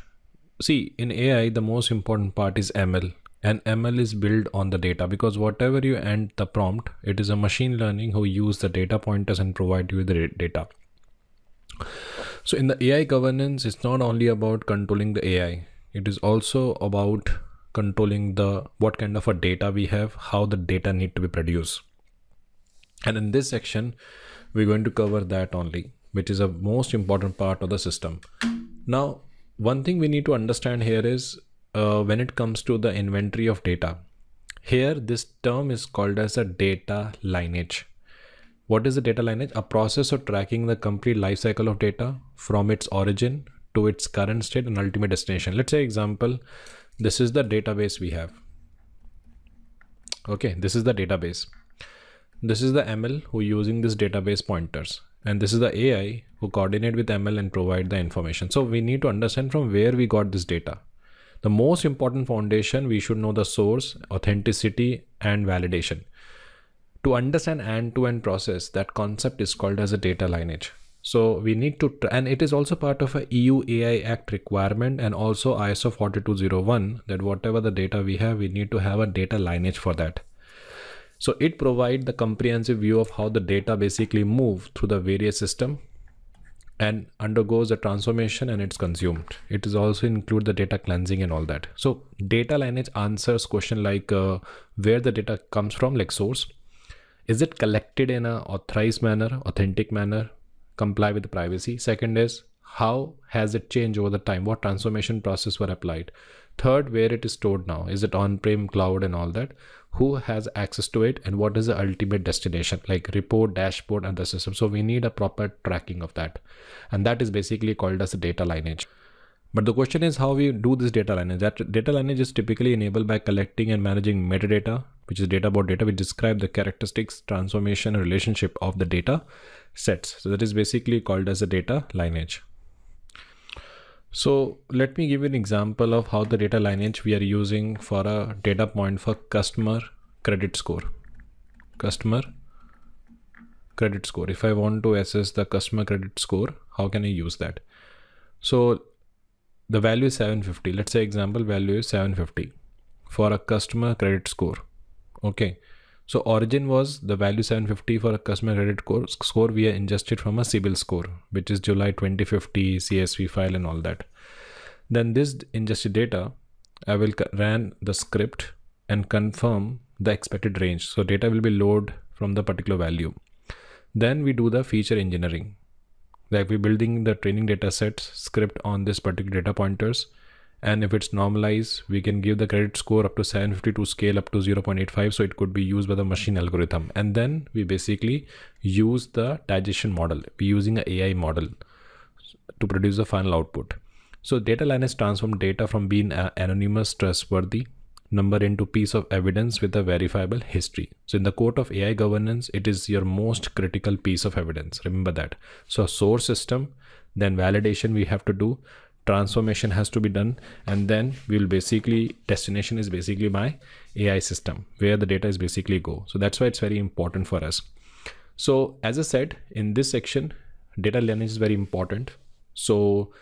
See, in AI, the most important part is ML. And ML is built on the data, because whatever you enter the prompt, it is a machine learning who use the data pointers and provide you the data. So in the AI governance, it's not only about controlling the AI, it is also about controlling what kind of a data we have, how the data need to be produced. And in this section, we're going to cover that only, which is a most important part of the system. Now, one thing we need to understand here is, when it comes to the inventory of data, here this term is called as a data lineage. What is the data lineage? A process of tracking the complete life cycle of data from its origin to its current state and ultimate destination. Let's say example, this is the database we have. Okay, this is the database. This is the ML who using this database pointers, and this is the AI who coordinate with ML and provide the information. So we need to understand from where we got this data. The most important foundation, we should know the source, authenticity, and validation. To understand end-to-end process, that concept is called as a data lineage. So we need to, and it is also part of a EU AI Act requirement and also ISO 4201, that whatever the data we have, we need to have a data lineage for that. So it provides the comprehensive view of how the data basically move through the various system and undergoes a transformation and it's consumed. It is also include the data cleansing and all that. So data lineage answers question like where the data comes from, like source. Is it collected in a authorized manner, authentic manner, comply with the privacy? Second is how has it changed over the time? What transformation process were applied? Third, where it is stored now. Is it on-prem, cloud and all that? Who has access to it and what is the ultimate destination, like report, dashboard and the system. So we need a proper tracking of that. And that is basically called as a data lineage. But the question is how we do this data lineage. That data lineage is typically enabled by collecting and managing metadata, which is data about data, which describe the characteristics, transformation, and relationship of the data sets. So that is basically called as a data lineage. So let me give you an example of how the data lineage we are using for a data point for customer credit score. Customer credit score. If I want to assess the customer credit score, how can I use that? So the value is 750. Let's say example value is 750 for a customer credit score. Okay. So origin was the value 750 for a customer credit score we are ingested from a CIBIL score, which is July 2050 CSV file and all that. Then this ingested data, I will run the script and confirm the expected range. So data will be loaded from the particular value. Then we do the feature engineering. Like we're building the training data set script on this particular data pointers. And if it's normalized, we can give the credit score up to 750 to scale up to 0.85. So it could be used by the machine algorithm. And then we basically use the digestion model. We're using an AI model to produce the final output. So data lineage transform data from being anonymous, trustworthy number into piece of evidence with a verifiable history. So in the court of AI governance, it is your most critical piece of evidence. Remember that. So source system, then validation we have to do, transformation has to be done, and then we'll basically destination is basically my AI system where the data is basically go. So that's why it's very important for us. So as I said in this section, data lineage is very important. So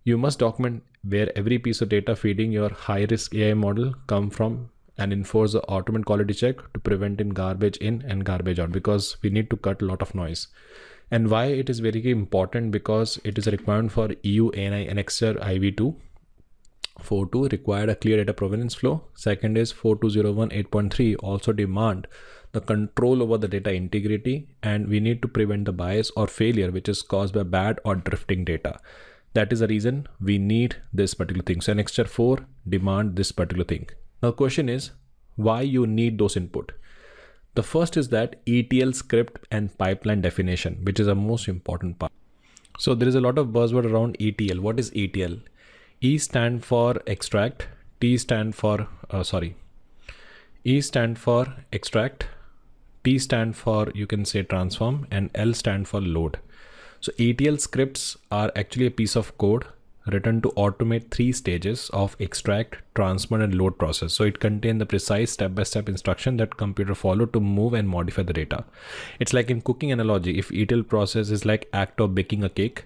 you must document where every piece of data feeding your high risk AI model come from and enforce the automated quality check to prevent in garbage in and garbage out, because we need to cut a lot of noise. And why it is very important, because it is a requirement for EU ANI Annexure IV2. 4.2 required a clear data provenance flow. Second is 4201 8.3 also demand the control over the data integrity, and we need to prevent the bias or failure which is caused by bad or drifting data. That is the reason we need this particular thing. So Annexure 4 demand this particular thing. Now the question is why you need those input. The first is that ETL script and pipeline definition, which is the most important part. So there is a lot of buzzword around ETL. What is ETL? E stand for extract, E stand for extract, T stand for you can say transform, and L stand for load. So ETL scripts are actually a piece of code written to automate 3 stages of extract, transform and load process. So it contains the precise step-by-step instruction that computer follow to move and modify the data. It's like in cooking analogy, if ETL process is like act of baking a cake.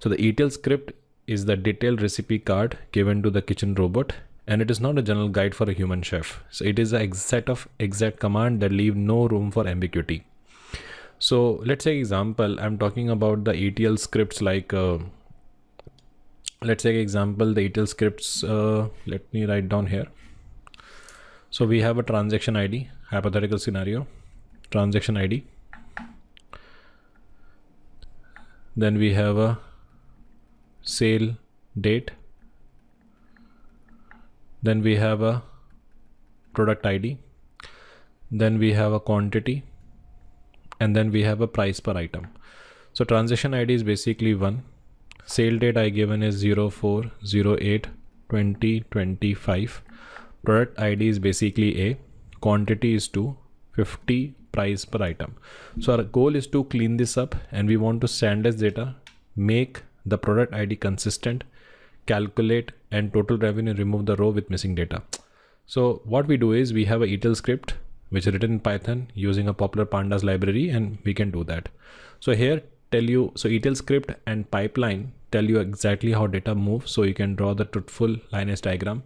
So the ETL script is the detailed recipe card given to the kitchen robot, and it is not a general guide for a human chef. So it is a set of exact command that leave no room for ambiguity. So let's say example, I'm talking about the ETL scripts like, let's say example, the ETL scripts, let me write down here. So we have a transaction ID, hypothetical scenario, transaction ID. Then we have a sale date. Then we have a product ID. Then we have a quantity. And then we have a price per item. So transaction ID is basically 1. Sale date I given is 04/08/2025. Product ID is basically A. Quantity is 2. 50 price per item. So our goal is to clean this up, and we want to standardize data, make the product ID consistent, calculate and total revenue, remove the row with missing data. So what we do is we have a ETL script which is written in Python using a popular pandas library, and we can do that. So here tell you, so ETL script and pipeline tell you exactly how data moves. So you can draw the truthful lineage diagram.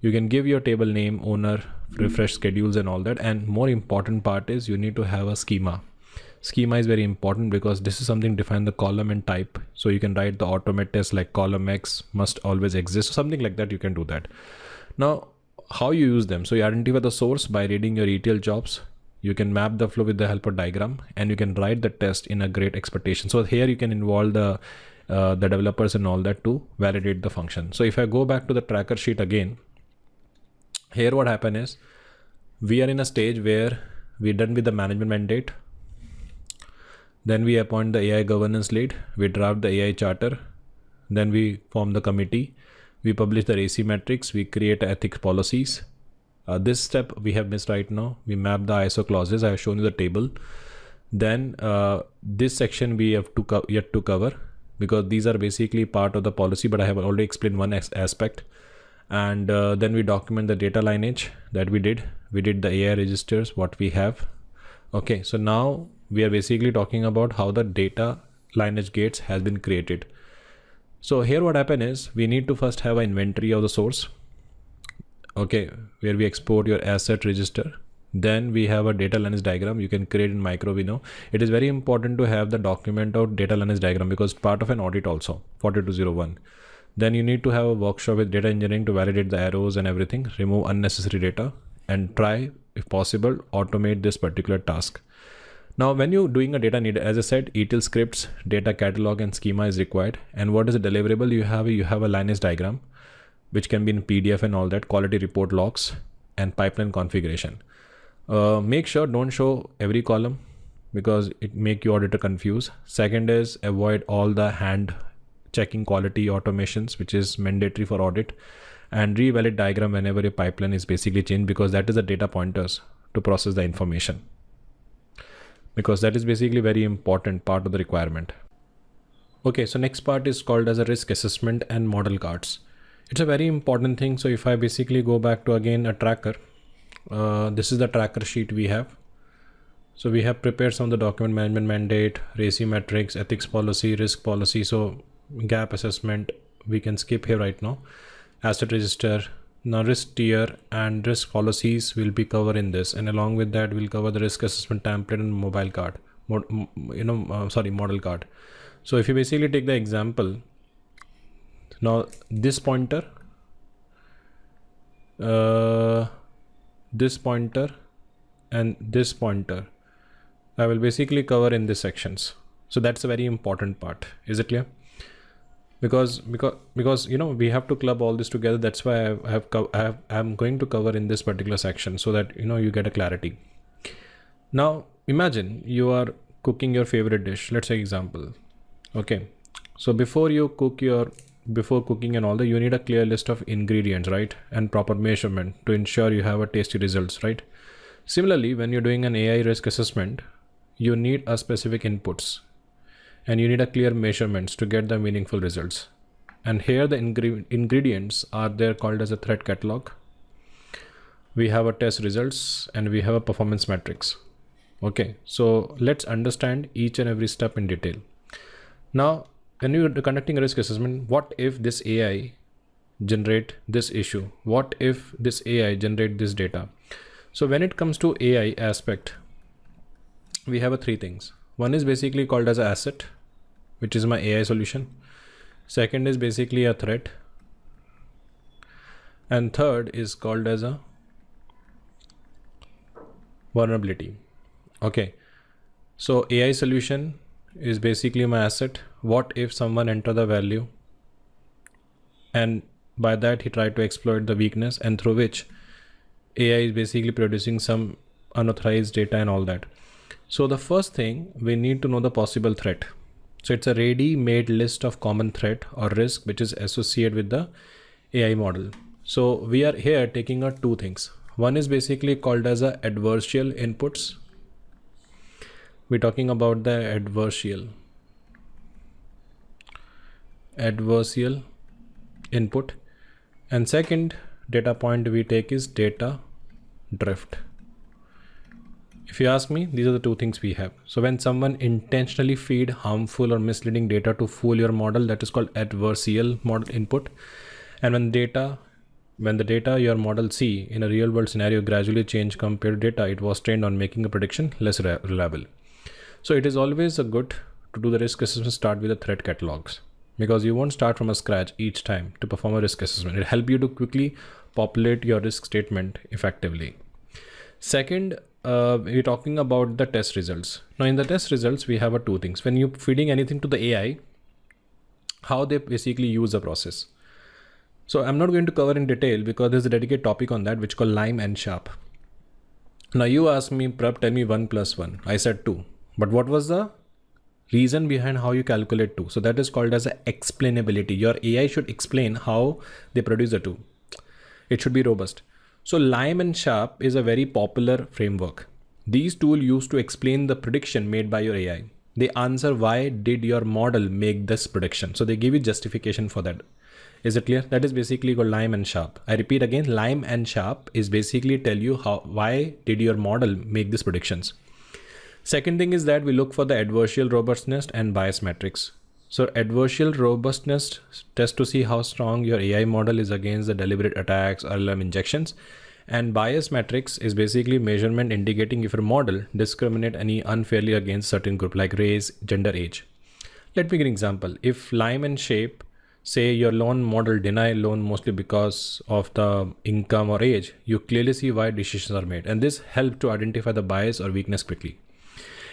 You can give your table name, owner, refresh schedules and all that. And more important part is you need to have a schema. Schema is very important because this is something define the column and type. So you can write the automate test like column X must always exist. So something like that, you can do that. Now, how you use them? So you identify the source by reading your ETL jobs. You can map the flow with the help of diagram, and you can write the test in a great expectation. So here you can involve the developers and all that to validate the function. So if I go back to the tracker sheet again, here what happened is we are in a stage where we're done with the management mandate. Then we appoint the AI governance lead. We draft the AI charter. Then we form the committee. We publish the RACI metrics. We create ethics policies. This step we have missed right now. We map the ISO clauses. I have shown you the table. Then this section we have to yet to cover, because these are basically part of the policy, but I have already explained one aspect. And then we document the data lineage that we did. We did the AI registers, what we have. Okay, so now we are basically talking about how the data lineage gates has been created. So here what happened is we need to first have an inventory of the source. Okay, where we export your asset register. Then we have a data lineage diagram you can create in Microvino. It is very important to have the document of data lineage diagram because part of an audit also, 4201. Then you need to have a workshop with data engineering to validate the arrows and everything, remove unnecessary data, and try, if possible, automate this particular task. Now, when you're doing a data need, as I said, ETL scripts, data catalog and schema is required. And what is the deliverable? You have a lineage diagram, which can be in PDF and all that, quality report logs and pipeline configuration. Make sure don't show every column because it make you auditor confused. Second is avoid all the hand checking quality automations, which is mandatory for audit, and revalid diagram whenever your pipeline is basically changed, because that is the data pointers to process the information, because that is basically very important part of the requirement. Okay, so next part is called as a risk assessment and model cards. It's a very important thing. So if I basically go back to again a tracker, this is the tracker sheet we have. So we have prepared some of the document management mandate, RACI metrics, ethics policy, risk policy. So gap assessment, we can skip here right now. Asset register, now risk tier and risk policies will be covered in this. And along with that, we'll cover the risk assessment template and mobile card, model card. So if you basically take the example, now this pointer, this pointer and this pointer, I will basically cover in these sections. So that's a very important part. Is it clear? Because we have to club all this together. That's why I'm going to cover in this particular section so that you get a clarity. Now imagine you are cooking your favorite dish. Let's say example. Okay, so before cooking and all that, you need a clear list of ingredients, right? And proper measurement to ensure you have a tasty results, right? Similarly, when you're doing an AI risk assessment, you need a specific inputs and you need a clear measurements to get the meaningful results. And here the ingredients are there called as a threat catalog. We have a test results and we have a performance metrics. Okay, so let's understand each and every step in detail. Now, when you're conducting a risk assessment, what if this AI generate this issue? What if this AI generate this data? So when it comes to AI aspect, we have three things. One is basically called as an asset, which is my AI solution. Second is basically a threat. And third is called as a vulnerability. Okay, so AI solution is basically my asset. What if someone enter the value and by that he tried to exploit the weakness, and through which AI is basically producing some unauthorized data and all that. So the first thing, we need to know the possible threat. So it's a ready-made list of common threat or risk which is associated with the AI model. So we are here taking out two things. One is basically called as a adversarial inputs. We're talking about the adversarial input. And second data point we take is data drift. If you ask me, these are the two things we have. So when someone intentionally feed harmful or misleading data to fool your model, that is called adversarial model input. And when the data your model see in a real world scenario gradually change compared to data it was trained on, making a prediction less reliable. So it is always a good to do the risk assessment start with the threat catalogs, because you won't start from a scratch each time to perform a risk assessment. It helps you to quickly populate your risk statement effectively. Second, we're talking about the test results. Now in the test results, we have two things. When you're feeding anything to the AI, how they basically use the process. So I'm not going to cover in detail because there's a dedicated topic on that, which called lime and sharp. Now you asked me, Prab, tell me 1 + 1. I said 2. But what was the reason behind how you calculate 2? So that is called as a explainability. Your AI should explain how they produce the 2. It should be robust. So lime and sharp is a very popular framework. These tools used to explain the prediction made by your AI. They answer why did your model make this prediction. So they give you justification for that. Is it clear? That is basically called lime and sharp. I repeat again, lime and sharp is basically tell you why did your model make these predictions. Second thing is that we look for the adversarial robustness and bias metrics. So adversarial robustness test to see how strong your AI model is against the deliberate attacks or alarm injections. And bias metrics is basically measurement indicating if your model discriminate any unfairly against certain group like race, gender, age. Let me give an example. If lime and shape say your loan model deny loan mostly because of the income or age, you clearly see why decisions are made. And this helps to identify the bias or weakness quickly.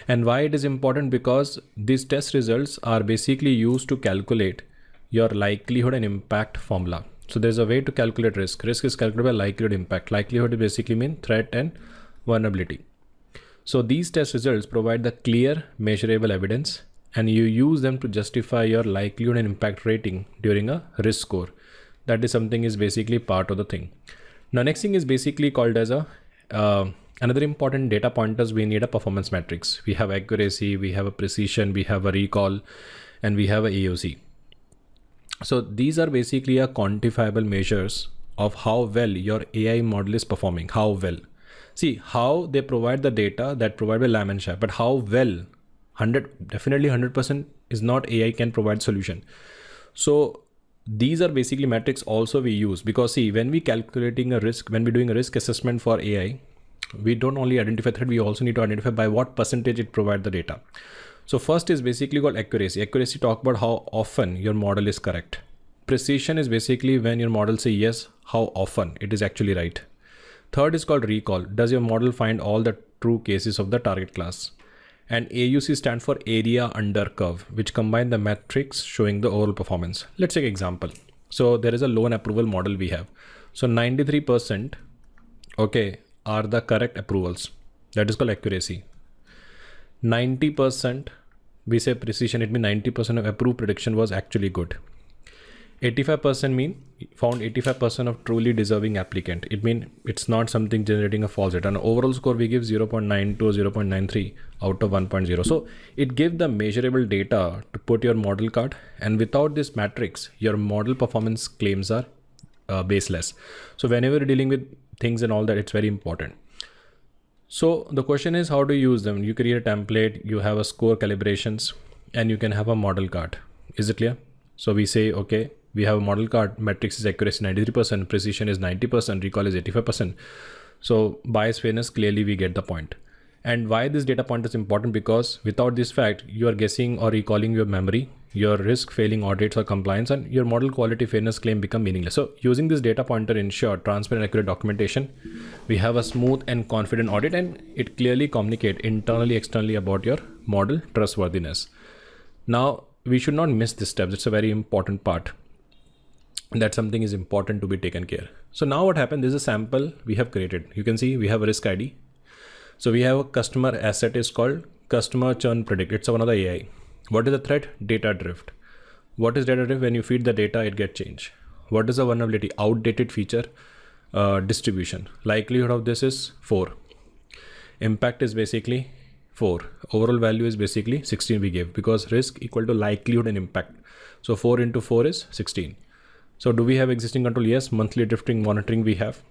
And why it is important, because these test results are basically used to calculate your likelihood and impact formula. So there's a way to calculate risk. Risk is calculated by likelihood impact. Likelihood basically mean threat and vulnerability. So these test results provide the clear measurable evidence, and you use them to justify your likelihood and impact rating during a risk score. That is something is basically part of the thing. Now next thing is basically called as a another important data pointers. We need a performance metrics. We have accuracy, we have a precision, we have a recall, and we have a AOC. So these are basically a quantifiable measures of how well your AI model is performing. How well. See how they provide the data that provide by lime and sharp, but how well. Definitely 100% is not AI can provide solution. So these are basically metrics also we use, because see, when we calculating a risk, when we're doing a risk assessment for AI, we don't only identify threat, we also need to identify by what percentage it provide the data. So first is basically called accuracy. Accuracy talk about how often your model is correct. Precision is basically when your model say yes, how often it is actually right. Third is called recall. Does your model find all the true cases of the target class? And AUC stand for area under curve, which combine the metrics showing the overall performance. Let's take an example. So there is a loan approval model we have. So 93%, okay, are the correct approvals. That is called accuracy. 90%, we say precision, it means 90% of approved prediction was actually good. 85% mean found 85% of truly deserving applicant. It means it's not something generating a false data. And overall score we give 0.9 to 0.93 out of 1.0. So it gives the measurable data to put your model card. And without this matrix, your model performance claims are baseless. So whenever you're dealing with things and all that, it's very important. So the question is, how do you use them? You create a template, you have a score calibrations, and you can have a model card. Is it clear? So we say, okay, we have a model card, metrics is accuracy 93%, precision is 90%, recall is 85%. So bias fairness, clearly we get the point. And why this data point is important, because without this fact, you are guessing or recalling your memory, your risk failing audits or compliance, and your model quality fairness claim become meaningless. So using this data pointer ensure transparent, accurate documentation, we have a smooth and confident audit, and it clearly communicate internally, externally about your model trustworthiness. Now, we should not miss this step. It's a very important part. That something is important to be taken care. So now what happened, this is a sample we have created. You can see we have a risk ID. So we have a customer asset is called customer churn predict. It's one of the AI. What is the threat? Data drift. What is data drift? When you feed the data, it gets changed. What is the vulnerability? Outdated feature distribution. Likelihood of this is 4. Impact is basically 4. Overall value is basically 16 we gave, because risk equal to likelihood and impact. So 4 into 4 is 16. So do we have existing control? Yes. Monthly drifting monitoring we have.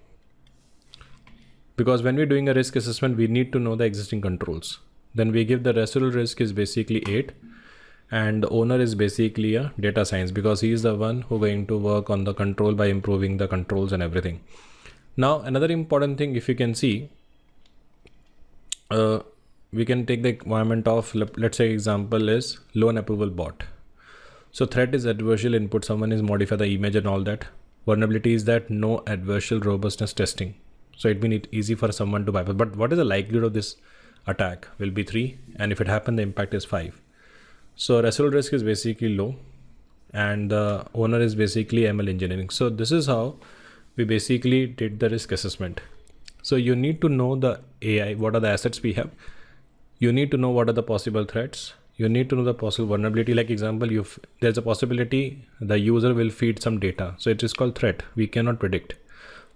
Because when we're doing a risk assessment, we need to know the existing controls. Then we give the residual risk is basically 8. And the owner is basically a data science, because he is the one who going to work on the control by improving the controls and everything. Now, another important thing, if you can see, we can take the environment of, let's say example is loan approval bot. So threat is adversarial input, someone is modify the image and all that. Vulnerability is that no adversarial robustness testing. So it will be easy for someone to bypass. But what is the likelihood of this attack? Will be 3, and if it happens, the impact is 5. So residual risk is basically low, and the owner is basically ML engineering. So this is how we basically did the risk assessment. So you need to know the AI, what are the assets we have. You need to know what are the possible threats. You need to know the possible vulnerability. Like example, there's a possibility the user will feed some data. So it is called threat. We cannot predict.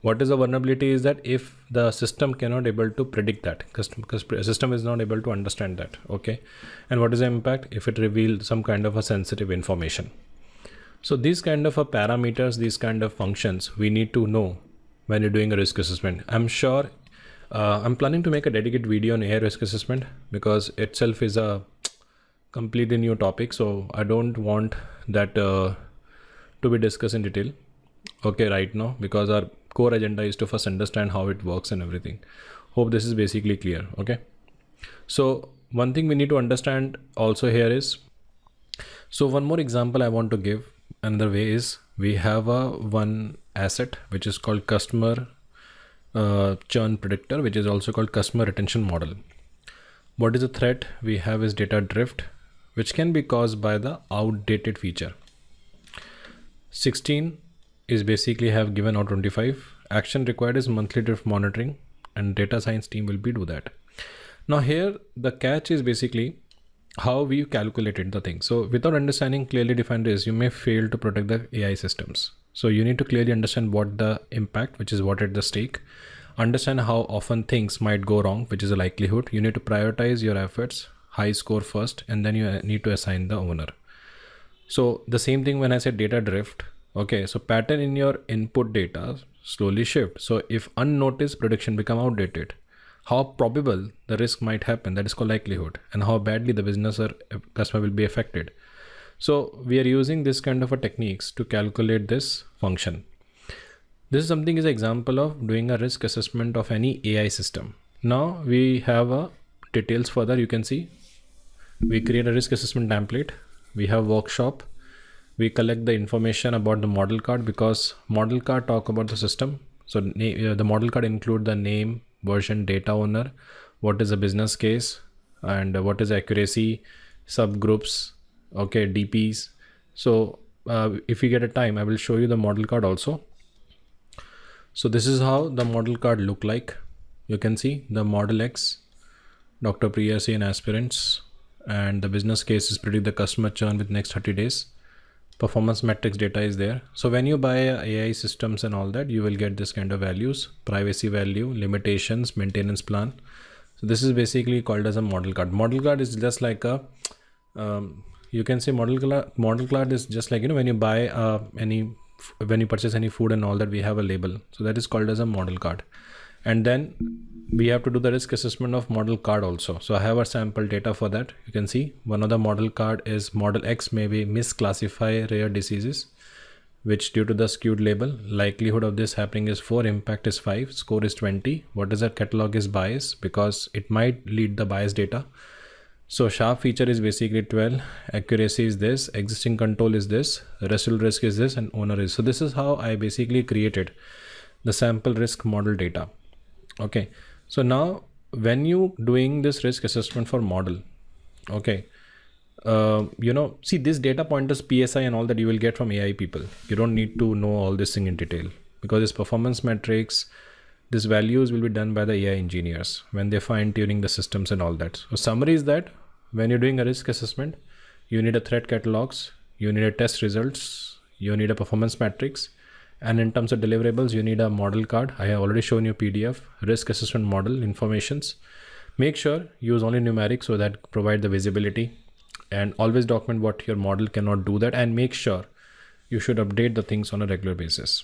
What is a vulnerability is that if the system cannot able to predict that, because system is not able to understand that. Okay. And what is the impact? If it reveals some kind of a sensitive information. So these kind of parameters, these kind of functions, we need to know when you're doing a risk assessment. I'm sure I'm planning to make a dedicated video on AI risk assessment because itself is a completely new topic. So I don't want that to be discussed in detail. Okay, right now, because our core agenda is to first understand how it works and everything. Hope this is basically clear. Okay. So one thing we need to understand also here is, so one more example I want to give another way is we have one asset which is called customer churn predictor, which is also called customer retention model. What is the threat we have is data drift, which can be caused by the outdated feature. 16 is basically have given out 25. Action required is monthly drift monitoring, and data science team will be do that. Now here the catch is basically how we calculated the thing. So without understanding clearly defined risk, you may fail to protect the AI systems. So you need to clearly understand what the impact, which is what at the stake, understand how often things might go wrong, which is a likelihood. You need to prioritize your efforts, high score first, and then you need to assign the owner. So the same thing when I said data drift. Okay, so pattern in your input data slowly shift. So if unnoticed prediction become outdated, how probable the risk might happen, that is called likelihood, and how badly the business or customer will be affected. So we are using this kind of a techniques to calculate this function. This is something is an example of doing a risk assessment of any AI system. Now we have a details further. You can see we create a risk assessment template. We have workshop. We collect the information about the model card, because model card talk about the system. So the model card include the name, version, data owner, what is the business case, and what is accuracy, subgroups, okay, DPs. So if you get a time, I will show you the model card also. So this is how the model card look like. You can see the model X, Dr. Priyasi and aspirants, and the business case is predict the customer churn with next 30 days. Performance metrics data is there. So when you buy AI systems and all that, you will get this kind of values, privacy value, limitations, maintenance plan. So this is basically called as a model card. Model card is just like a, you can say model card is just like, when you buy when you purchase any food and all that, we have a label. So that is called as a model card. And then we have to do the risk assessment of model card also. So I have a sample data for that. You can see one of the model card is model X may be misclassify rare diseases, which due to the skewed label, likelihood of this happening is 4, impact is 5, score is 20. What is that? Catalog is bias, because it might lead the bias data. So sharp feature is basically 12, accuracy is this, existing control is this, residual risk is this, and owner is. So this is how I basically created the sample risk model data. Okay. So now when you doing this risk assessment for model, okay, see this data pointers, PSI and all that you will get from AI people. You don't need to know all this thing in detail, because this performance metrics, these values will be done by the AI engineers when they fine tuning the systems and all that. So summary is that when you're doing a risk assessment, you need a threat catalogs, you need a test results, you need a performance metrics. And in terms of deliverables, you need a model card. I have already shown you PDF, risk assessment model informations. Make sure use only numeric so that provide the visibility, and always document what your model cannot do that, and make sure you should update the things on a regular basis.